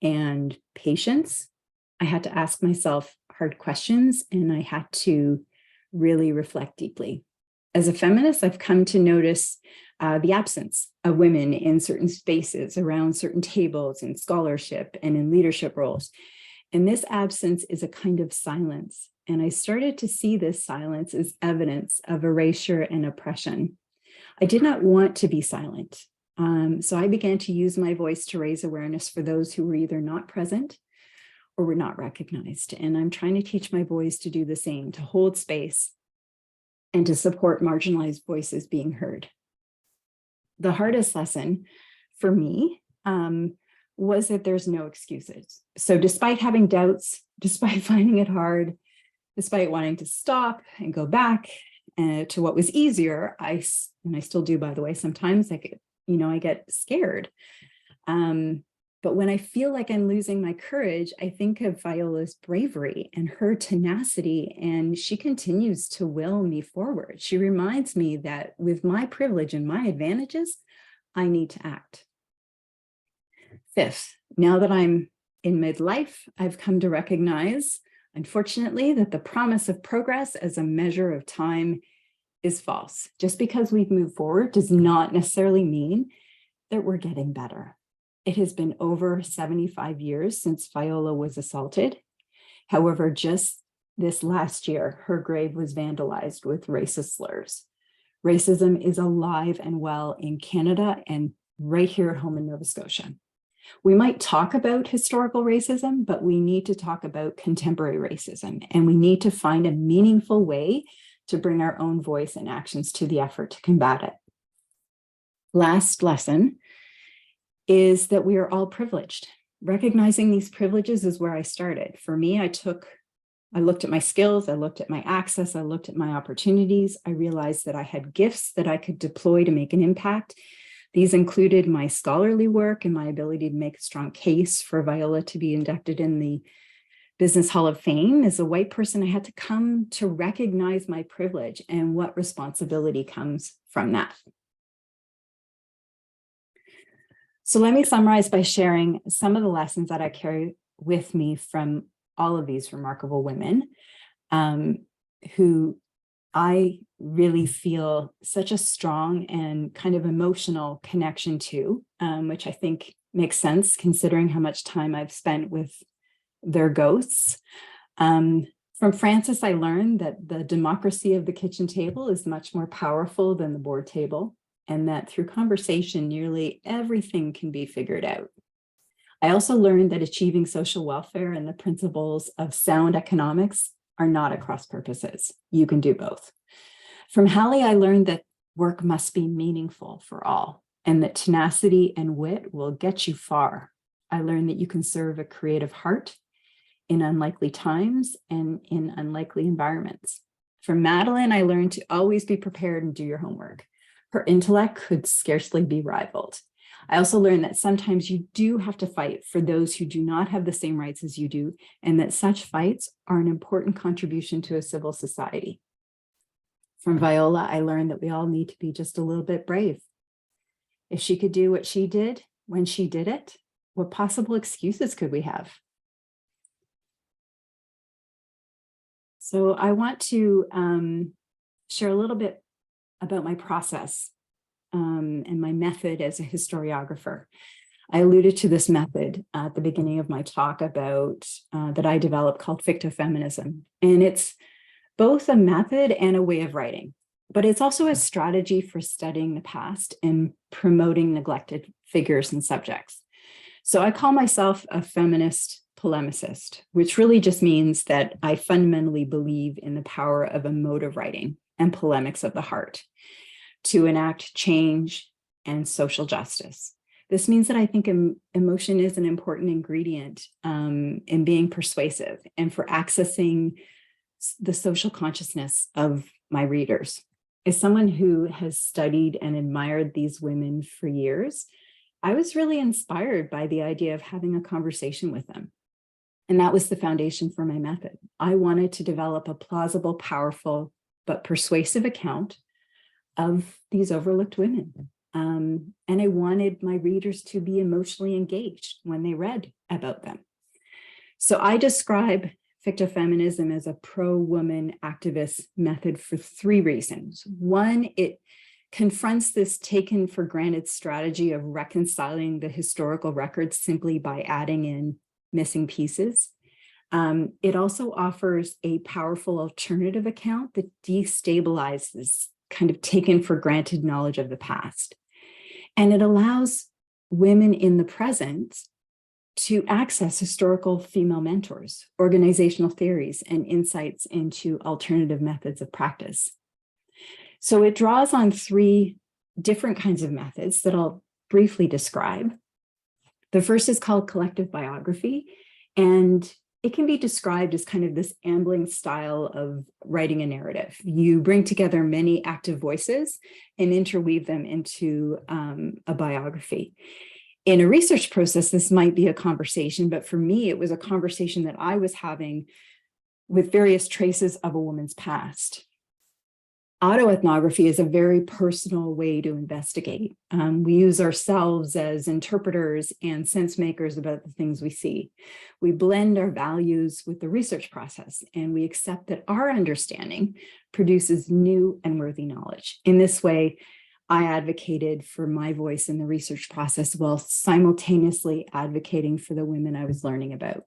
and patience. I had to ask myself hard questions, and I had to really reflect deeply. As a feminist, I've come to notice the absence of women in certain spaces, around certain tables, in scholarship and in leadership roles. And this absence is a kind of silence. And I started to see this silence as evidence of erasure and oppression. I did not want to be silent. So I began to use my voice to raise awareness for those who were either not present or were not recognized. And I'm trying to teach my boys to do the same, to hold space and to support marginalized voices being heard. The hardest lesson for me was that there's no excuses. So despite having doubts, despite finding it hard, despite wanting to stop and go back to what was easier, and I still do, by the way, sometimes I get scared. But when I feel like I'm losing my courage, I think of Viola's bravery and her tenacity, and she continues to will me forward. She reminds me that with my privilege and my advantages, I need to act. Fifth, now that I'm in midlife, I've come to recognize, unfortunately, that the promise of progress as a measure of time is false. Just because we've moved forward does not necessarily mean that we're getting better. It has been over 75 years since Viola was assaulted. However, just this last year, her grave was vandalized with racist slurs. Racism is alive and well in Canada and right here at home in Nova Scotia. We might talk about historical racism, but we need to talk about contemporary racism, and we need to find a meaningful way to bring our own voice and actions to the effort to combat it. Last lesson is that we are all privileged. recognizing these privileges is where I started. For me, I looked at my skills, I looked at my access, I looked at my opportunities. I realized that I had gifts that I could deploy to make an impact. These included my scholarly work and my ability to make a strong case for Viola to be inducted in the Business Hall of Fame. As a white person, I had to come to recognize my privilege and what responsibility comes from that. So let me summarize by sharing some of the lessons that I carry with me from all of these remarkable women, who I really feel such a strong and kind of emotional connection to, which I think makes sense considering how much time I've spent with their ghosts. From Frances, I learned that the democracy of the kitchen table is much more powerful than the board table, and that through conversation, nearly everything can be figured out. I also learned that achieving social welfare and the principles of sound economics are not at cross purposes. You can do both. From Hallie, I learned that work must be meaningful for all, and that tenacity and wit will get you far. I learned that you can serve a creative heart in unlikely times and in unlikely environments. From Madeleine, I learned to always be prepared and do your homework. Her intellect could scarcely be rivaled. I also learned that sometimes you do have to fight for those who do not have the same rights as you do, and that such fights are an important contribution to a civil society. From Viola, I learned that we all need to be just a little bit brave. If she could do what she did when she did it, what possible excuses could we have? So I want to share a little bit about my process and my method as a historiographer. I alluded to this method at the beginning of my talk about that I developed called fictofeminism. And it's both a method and a way of writing, but it's also a strategy for studying the past and promoting neglected figures and subjects. So I call myself a feminist polemicist, which really just means that I fundamentally believe in the power of emotive writing and polemics of the heart to enact change and social justice. This means that I think emotion is an important ingredient in being persuasive and for accessing the social consciousness of my readers. As someone who has studied and admired these women for years, I was really inspired by the idea of having a conversation with them. And that was the foundation for my method. I wanted to develop a plausible, powerful, but persuasive account of these overlooked women. And I wanted my readers to be emotionally engaged when they read about them. So I describe fictofeminism as a pro-woman activist method for 3 reasons. One, it confronts this taken for granted strategy of reconciling the historical records simply by adding in missing pieces. It also offers a powerful alternative account that destabilizes kind of taken for granted knowledge of the past. And it allows women in the present to access historical female mentors, organizational theories, and insights into alternative methods of practice. So it draws on 3 different kinds of methods that I'll briefly describe. The first is called collective biography, and it can be described as kind of this ambling style of writing a narrative. You bring together many active voices and interweave them into a biography. In a research process, this might be a conversation, but for me, it was a conversation that I was having with various traces of a woman's past. Autoethnography is a very personal way to investigate. We use ourselves as interpreters and sense makers about the things we see. We blend our values with the research process, and we accept that our understanding produces new and worthy knowledge. In this way, I advocated for my voice in the research process while simultaneously advocating for the women I was learning about.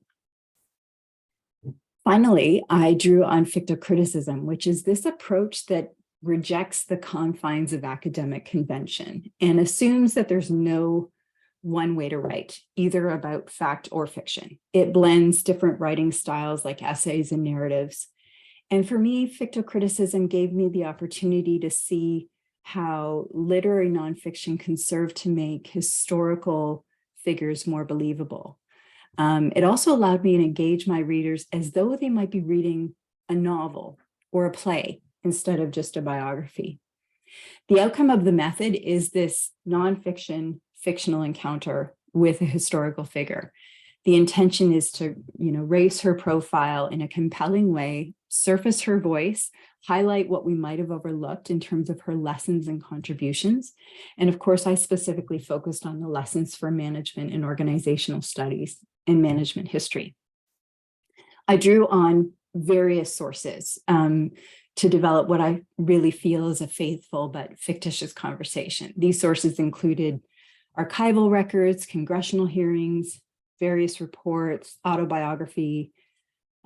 Finally, I drew on fictocriticism, which is this approach that rejects the confines of academic convention and assumes that there's no one way to write, either about fact or fiction. It blends different writing styles like essays and narratives. And for me, fictocriticism gave me the opportunity to see how literary nonfiction can serve to make historical figures more believable. It also allowed me to engage my readers as though they might be reading a novel or a play instead of just a biography. The outcome of the method is this nonfiction, fictional encounter with a historical figure. The intention is to, raise her profile in a compelling way, surface her voice, highlight what we might have overlooked in terms of her lessons and contributions. And of course, I specifically focused on the lessons for management and organizational studies and management history. I drew on various sources to develop what I really feel is a faithful but fictitious conversation. These sources included archival records, congressional hearings, various reports, autobiography,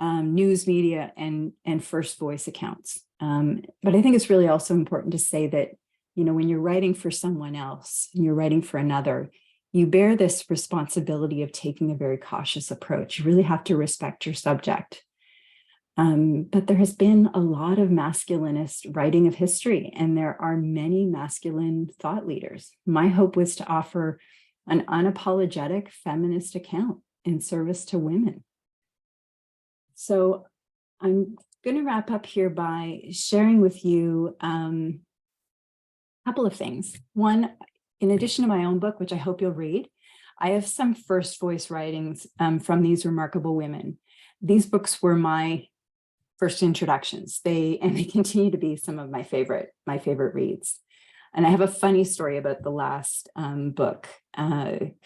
news media, and first voice accounts. But I think it's really also important to say that, when you're writing for someone else, you're writing for another, you bear this responsibility of taking a very cautious approach. You really have to respect your subject. But there has been a lot of masculinist writing of history, and there are many masculine thought leaders. My hope was to offer an unapologetic feminist account in service to women. So I'm going to wrap up here by sharing with you a couple of things. One, in addition to my own book, which I hope you'll read, I have some first voice writings from these remarkable women. These books were my first introductions. They continue to be some of my favorite reads. And I have a funny story about the last book.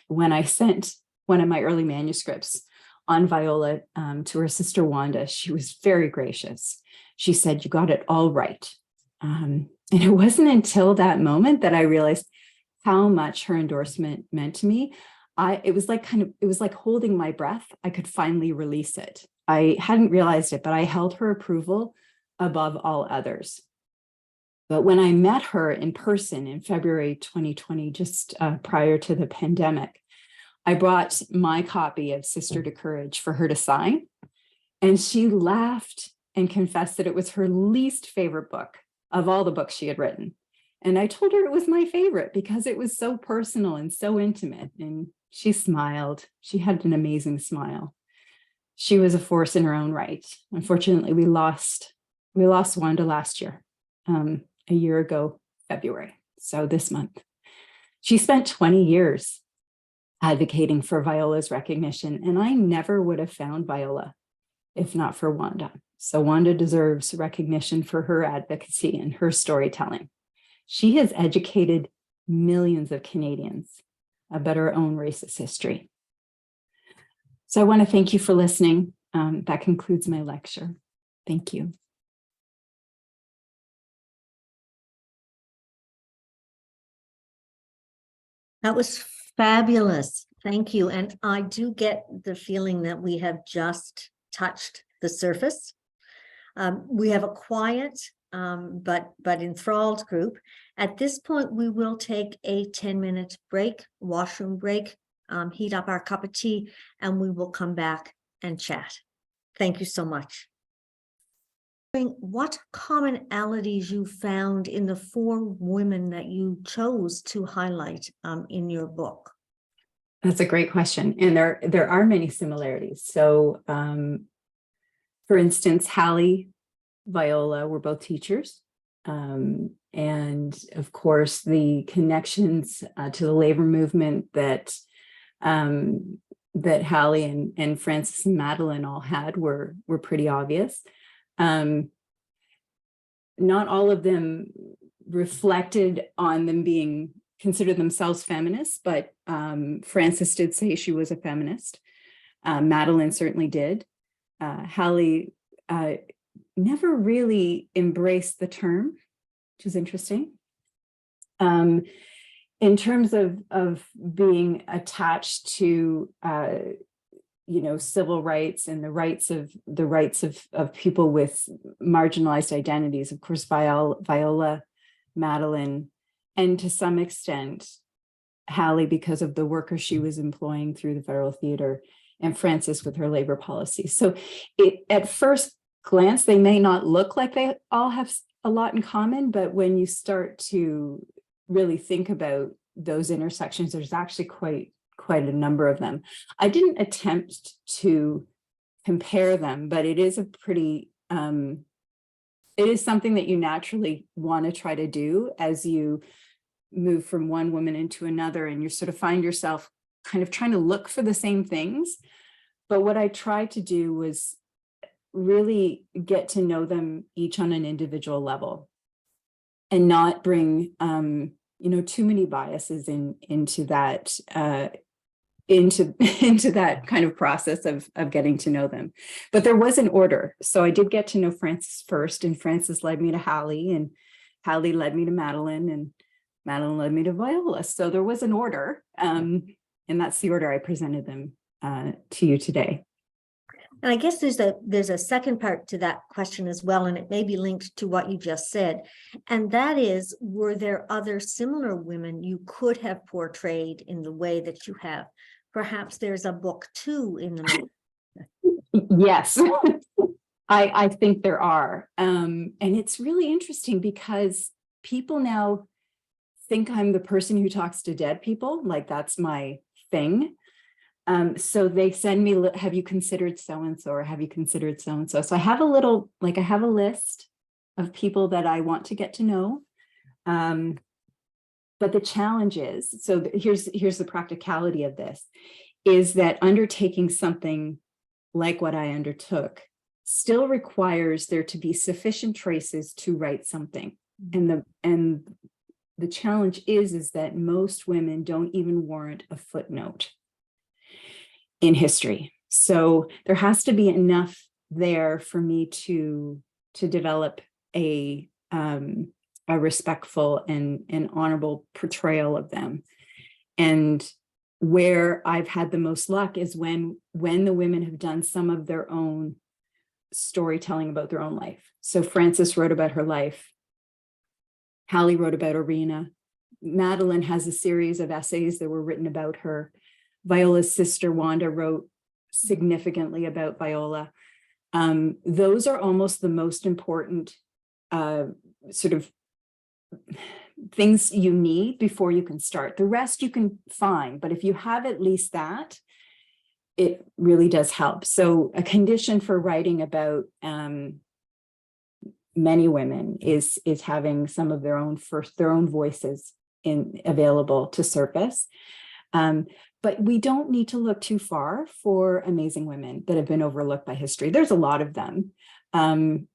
When I sent one of my early manuscripts on Viola to her sister Wanda, she was very gracious. She said, "You got it all right." And it wasn't until that moment that I realized how much her endorsement meant to me. It was like holding my breath. I could finally release it. I hadn't realized it, but I held her approval above all others. But when I met her in person in February 2020, just prior to the pandemic, I brought my copy of Sister to Courage for her to sign. And she laughed and confessed that it was her least favorite book of all the books she had written. And I told her it was my favorite because it was so personal and so intimate. And she smiled. She had an amazing smile. She was a force in her own right. Unfortunately, we lost Wanda last year, a year ago, February. So this month, she spent 20 years advocating for Viola's recognition, and I never would have found Viola if not for Wanda. So Wanda deserves recognition for her advocacy and her storytelling. She has educated millions of Canadians about our own racist history. So I want to thank you for listening. That concludes my lecture. Thank you. That was fabulous. Thank you. And I do get the feeling that we have just touched the surface. We have a quiet but enthralled group. At this point, we will take a 10-minute break, washroom break, heat up our cup of tea, and we will come back and chat. Thank you so much. What commonalities you found in the 4 women that you chose to highlight in your book? That's a great question. And there are many similarities. So for instance, Hallie, Viola were both teachers. And of course, the connections to the labor movement that Hallie and Frances and Madeleine all had were pretty obvious. Not all of them reflected on them consider themselves feminists, but Frances did say she was a feminist. Madeleine certainly did. Hallie never really embraced the term, which is interesting. In terms of being attached to civil rights and the rights of people with marginalized identities, of course, Viola, Madeleine, and to some extent, Hallie, because of the workers she was employing through the Federal Theater, and Frances with her labor policy. So at first glance, they may not look like they all have a lot in common, but when you start to really think about those intersections, there's actually quite a number of them. I didn't attempt to compare them, but it is a pretty, it is something that you naturally want to try to do as you move from one woman into another, and you sort of find yourself kind of trying to look for the same things. But what I tried to do was really get to know them each on an individual level and not bring, too many biases into that, into that kind of process of getting to know them. But there was an order. So I did get to know Frances first, and Frances led me to Hallie, and Hallie led me to Madeleine, and Madeleine led me to Viola. So there was an order, and that's the order I presented them to you today. And I guess there's a second part to that question as well, and it may be linked to what you just said. And that is, were there other similar women you could have portrayed in the way that you have? Perhaps there's a book 2 in the movie. Yes, I think there are. And it's really interesting because people now think I'm the person who talks to dead people, like that's my thing. So they send me, have you considered so-and-so, or have you considered so-and-so? So I have a little, I have a list of people that I want to get to know. But the challenge is, so here's the practicality of this, is that undertaking something like what I undertook still requires there to be sufficient traces to write something. And the challenge is that most women don't even warrant a footnote in history. So there has to be enough there for me to develop a respectful and honorable portrayal of them. And where I've had the most luck is when the women have done some of their own storytelling about their own life. So Frances wrote about her life. Hallie wrote about Arena. Madeleine has a series of essays that were written about her. Viola's sister Wanda wrote significantly about Viola. Those are almost the most important sort of things you need before you can start. The rest you can find, but if you have at least that, it really does help. So a condition for writing about many women is having some of their own voices available to surface. But we don't need to look too far for amazing women that have been overlooked by history. There's a lot of them.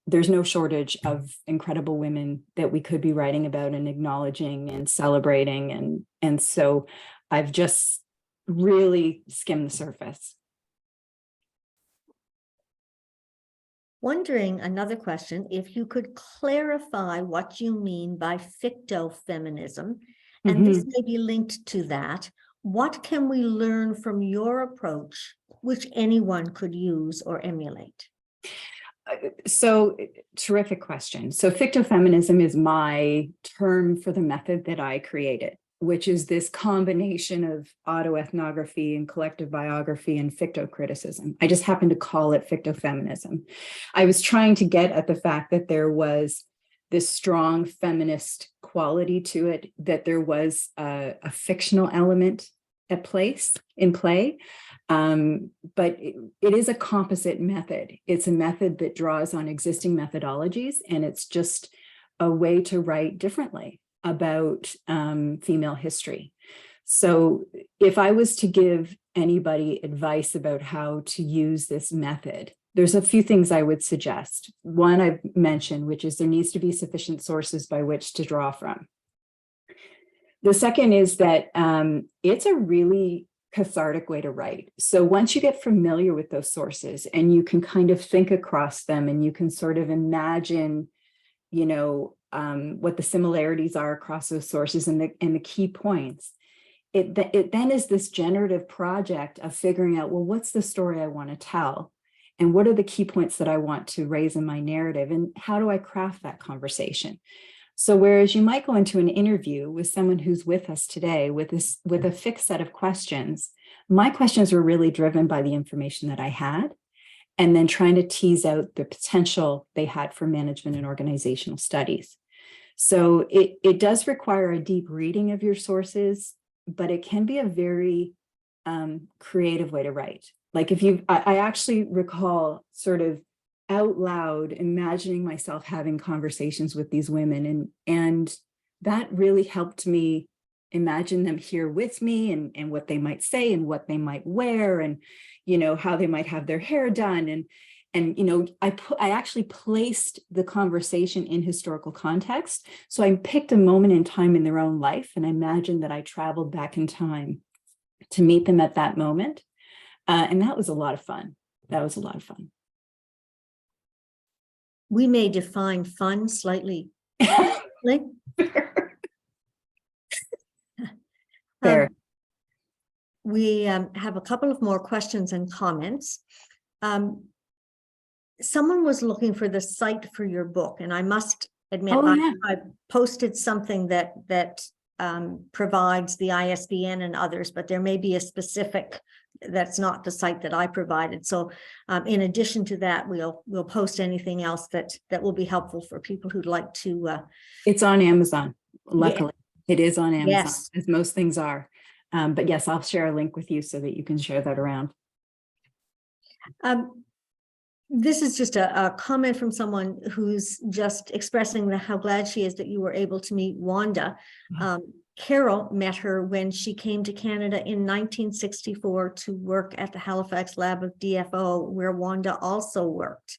There's no shortage of incredible women that we could be writing about and acknowledging and celebrating. And so I've just really skimmed the surface. Wondering, another question, if you could clarify what you mean by fictofeminism, and this may be linked to that. What can we learn from your approach, which anyone could use or emulate? So, terrific question. So fictofeminism is my term for the method that I created, which is this combination of autoethnography and collective biography and fictocriticism. I just happen to call it fictofeminism. I was trying to get at the fact that there was this strong feminist quality to it, that there was a fictional element in play. But it is a composite method. It's a method that draws on existing methodologies, and it's just a way to write differently about female history. So if I was to give anybody advice about how to use this method, there's a few things I would suggest. One I've mentioned, which is there needs to be sufficient sources by which to draw from. The second is that it's a really cathartic way to write. So once you get familiar with those sources and you can kind of think across them and you can sort of imagine, what the similarities are across those sources and the key points, it then is this generative project of figuring out, well, what's the story I want to tell? And what are the key points that I want to raise in my narrative? And how do I craft that conversation? So whereas you might go into an interview with someone who's with us today with a fixed set of questions, my questions were really driven by the information that I had, and then trying to tease out the potential they had for management and organizational studies. So it does require a deep reading of your sources, but it can be a very creative way to write. Like I actually recall sort of out loud imagining myself having conversations with these women, and that really helped me imagine them here with me, and what they might say and what they might wear, and how they might have their hair done, and I actually placed the conversation in historical context. So I picked a moment in time in their own life, and I imagined that I traveled back in time to meet them at that moment. And that was a lot of fun. That was a lot of fun. We may define fun slightly. Fair. We have a couple of more questions and comments. Someone was looking for the site for your book, and I must admit, I posted something that provides the ISBN and others, but there may be a specific that's not the site that I provided. So in addition to that, we'll post anything else that will be helpful for people who'd like to. It's on Amazon. Luckily, it is on Amazon, yes, as most things are. But yes, I'll share a link with you so that you can share that around. This is just a comment from someone who's just expressing how glad she is that you were able to meet Wanda. Carol met her when she came to Canada in 1964 to work at the Halifax lab of DFO, where Wanda also worked.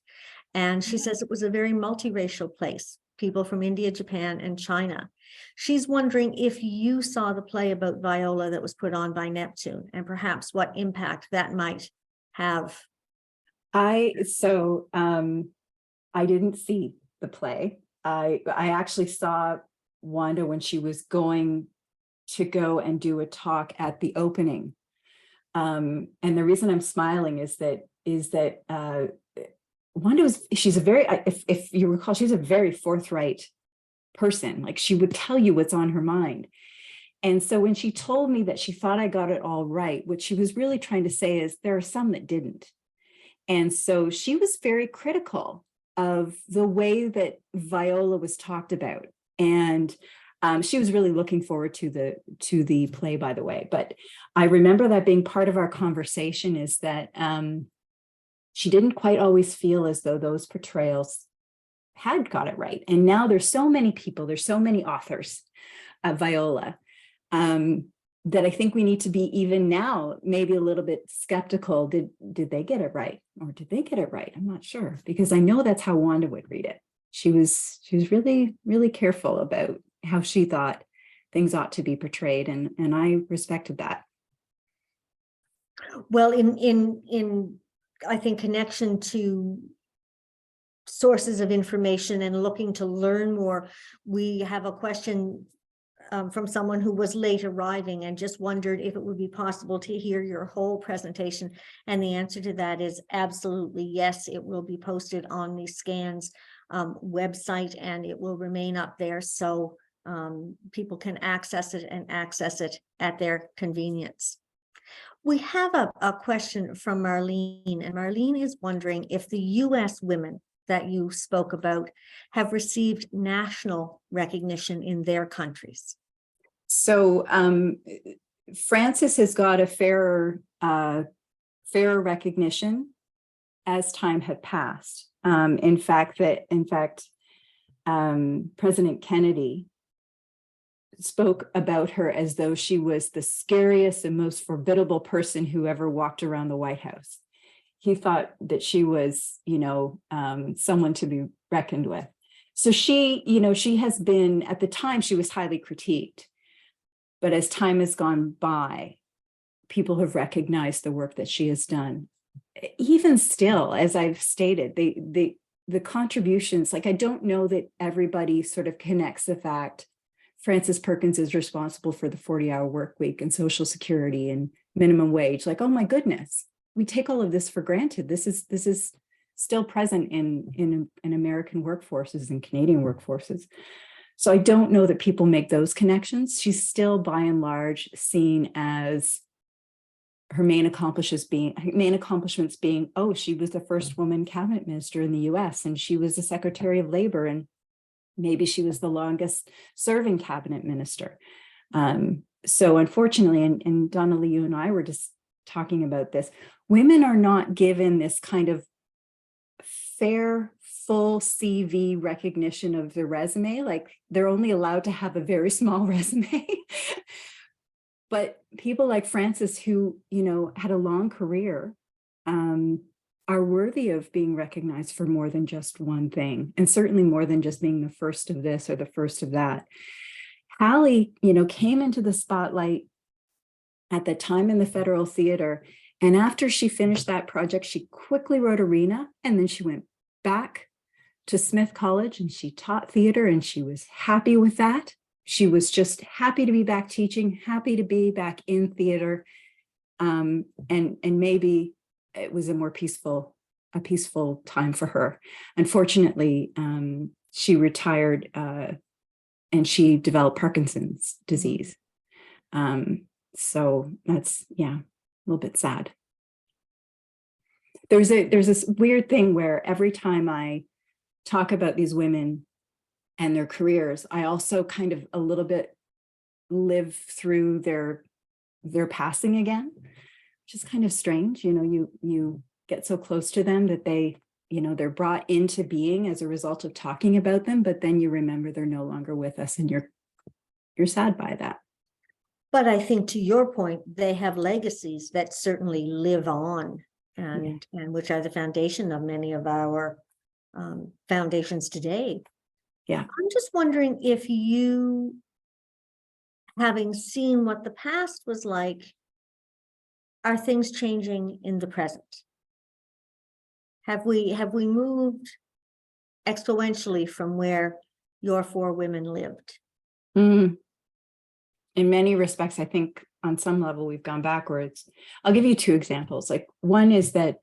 And she says it was a very multiracial place, people from India, Japan, and China. She's wondering if you saw the play about Viola that was put on by Neptune, and perhaps what impact that might have. I didn't see the play. I actually saw Wanda when she was going to go and do a talk at the opening. And the reason I'm smiling is that Wanda she's a very, if you recall, she's a very forthright person. Like, she would tell you what's on her mind. And so when she told me that she thought I got it all right, what she was really trying to say is there are some that didn't. And so she was very critical of the way that Viola was talked about. And she was really looking forward to the play, by the way. But I remember that being part of our conversation, is that she didn't quite always feel as though those portrayals had got it right. And now there's so many people, there's so many authors of Viola, that I think we need to be, even now, maybe a little bit skeptical. Did they get it right? Or did they get it right? I'm not sure, because I know that's how Wanda would read it. She was really, really careful about how she thought things ought to be portrayed. And I respected that. Well, in I think connection to sources of information and looking to learn more, we have a question from someone who was late arriving and just wondered if it would be possible to hear your whole presentation. And the answer to that is absolutely yes. It will be posted on the SCAN's website, and it will remain up there, so people can access it at their convenience. We have a question from Marlene, and Marlene is wondering if the US women that you spoke about have received national recognition in their countries. So Frances has got a fairer recognition as time had passed. In fact, President Kennedy spoke about her as though she was the scariest and most formidable person who ever walked around the White House. He thought that she was, someone to be reckoned with. So she has been, at the time, she was highly critiqued. But as time has gone by, people have recognized the work that she has done. Even still, as I've stated, the contributions, like, I don't know that everybody sort of connects the fact Frances Perkins is responsible for the 40-hour work week and Social Security and minimum wage. Like, oh my goodness, we take all of this for granted. This is still present in American workforces and Canadian workforces. So I don't know that people make those connections. She's still, by and large, seen as her main accomplishments being, oh, she was the first woman cabinet minister in the US, and she was the Secretary of Labor, and maybe she was the longest serving cabinet minister. So unfortunately, and Donnelly, you and I were just talking about this. Women are not given this kind of fair, full CV recognition of their resume. Like they're only allowed to have a very small resume. But people like Frances, who, you know, had a long career, are worthy of being recognized for more than just one thing, and certainly more than just being the first of this or the first of that. Hallie, you know, came into the spotlight at the time in the Federal Theater. And after she finished that project, she quickly wrote Arena, and then she went back to Smith College and she taught theater, and she was happy with that. She was just happy to be back teaching, happy to be back in theater. And maybe it was a more peaceful time for her. Unfortunately, she retired and she developed Parkinson's disease. So that's, yeah, a little bit sad. There's this weird thing where every time I talk about these women and their careers, I also kind of a little bit live through their passing again, which is kind of strange. You know, you get so close to them that they, you know, they're brought into being as a result of talking about them, but then you remember they're no longer with us, and you're sad by that. But I think, to your point, they have legacies that certainly live on, and which are the foundation of many of our foundations today. Yeah. I'm just wondering if you, having seen what the past was like, are things changing in the present? Have we moved exponentially from where your four women lived? In many respects, I think on some level we've gone backwards. I'll give you two examples. Like, one is that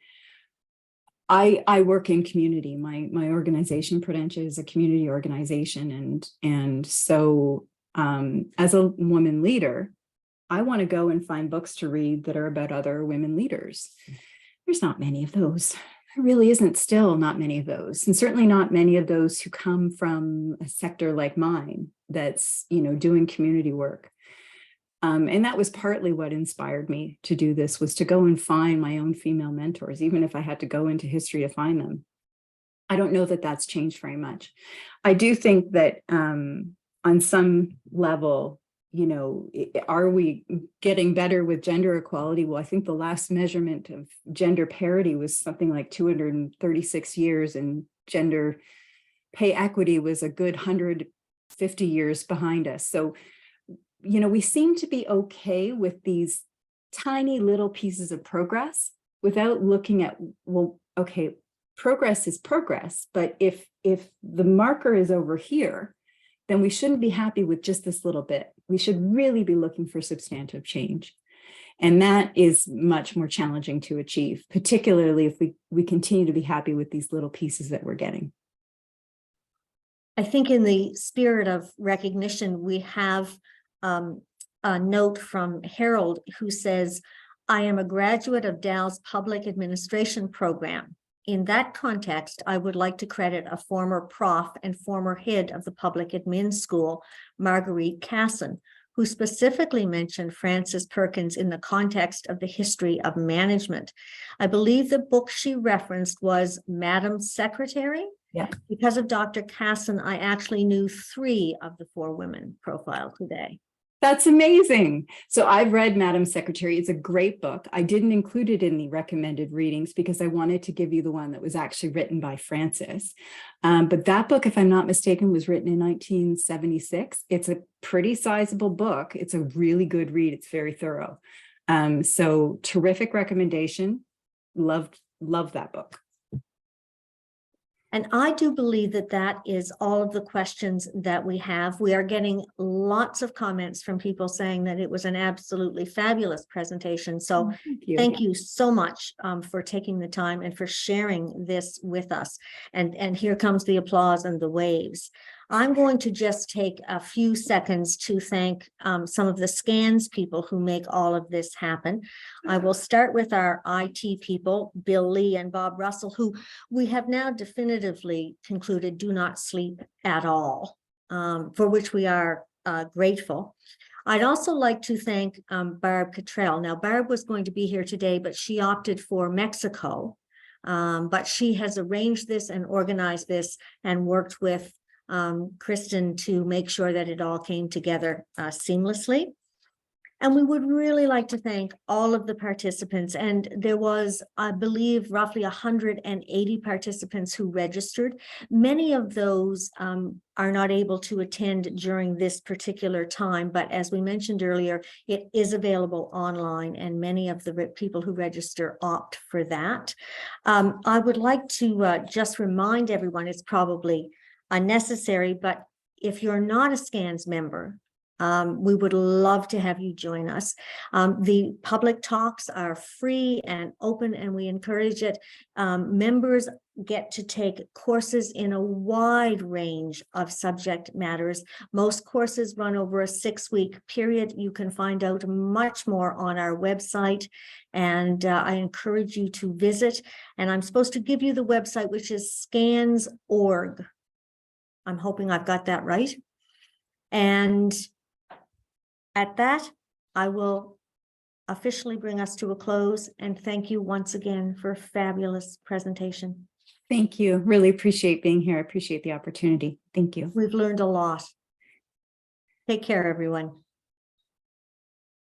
I work in community. My organization, Prudentia, is a community organization, and so as a woman leader, I want to go and find books to read that are about other women leaders. There's not many of those. There really isn't, still not many of those, and certainly not many of those who come from a sector like mine that's, you know, doing community work. And that was partly what inspired me to do this, was to go and find my own female mentors, even if I had to go into history to find them. I don't know that that's changed very much. I do think that on some level, you know, are we getting better with gender equality? Well, I think the last measurement of gender parity was something like 236 years, and gender pay equity was a good 150 years behind us. So, you know, we seem to be okay with these tiny little pieces of progress without looking at, well, okay, progress is progress, but if the marker is over here, then we shouldn't be happy with just this little bit. We should really be looking for substantive change. And that is much more challenging to achieve, particularly if we continue to be happy with these little pieces that we're getting. I think in the spirit of recognition, we have a note from Harold, who says, I am a graduate of Dal's public administration program. In that context, I would like to credit a former prof and former head of the public admin school, Marguerite Casson, who specifically mentioned Frances Perkins in the context of the history of management. I believe the book she referenced was Madam Secretary. Yeah. Because of Dr. Casson, I actually knew 3 of the 4 women profiled today. That's amazing. So I've read Madam Secretary. It's a great book. I didn't include it in the recommended readings because I wanted to give you the one that was actually written by Frances. But that book, if I'm not mistaken, was written in 1976. It's a pretty sizable book. It's a really good read. It's very thorough. So terrific recommendation. Loved that book. And I do believe that that is all of the questions that we have. We are getting lots of comments from people saying that it was an absolutely fabulous presentation. So thank you so much for taking the time and for sharing this with us. And here comes the applause and the waves. I'm going to just take a few seconds to thank some of the scans people who make all of this happen. I will start with our IT people, Bill Lee and Bob Russell, who we have now definitively concluded do not sleep at all, for which we are grateful. I'd also like to thank Barb Cottrell. Now, Barb was going to be here today, but she opted for Mexico. But she has arranged this and organized this and worked with Kristin to make sure that it all came together seamlessly. And we would really like to thank all of the participants. And there was, I believe, roughly 180 participants who registered. Many of those are not able to attend during this particular time, but as we mentioned earlier, it is available online, and many of the people who register opt for that. I would like to just remind everyone, it's probably unnecessary, but if you're not a SCANS member, we would love to have you join us. The public talks are free and open, and we encourage it. Members get to take courses in a wide range of subject matters. Most courses run over a 6-week period. You can find out much more on our website, and I encourage you to visit. And I'm supposed to give you the website, which is scans.org. I'm hoping I've got that right. And at that, I will officially bring us to a close, and thank you once again for a fabulous presentation. Thank you. Really appreciate being here. I appreciate the opportunity. Thank you. We've learned a lot. Take care, everyone.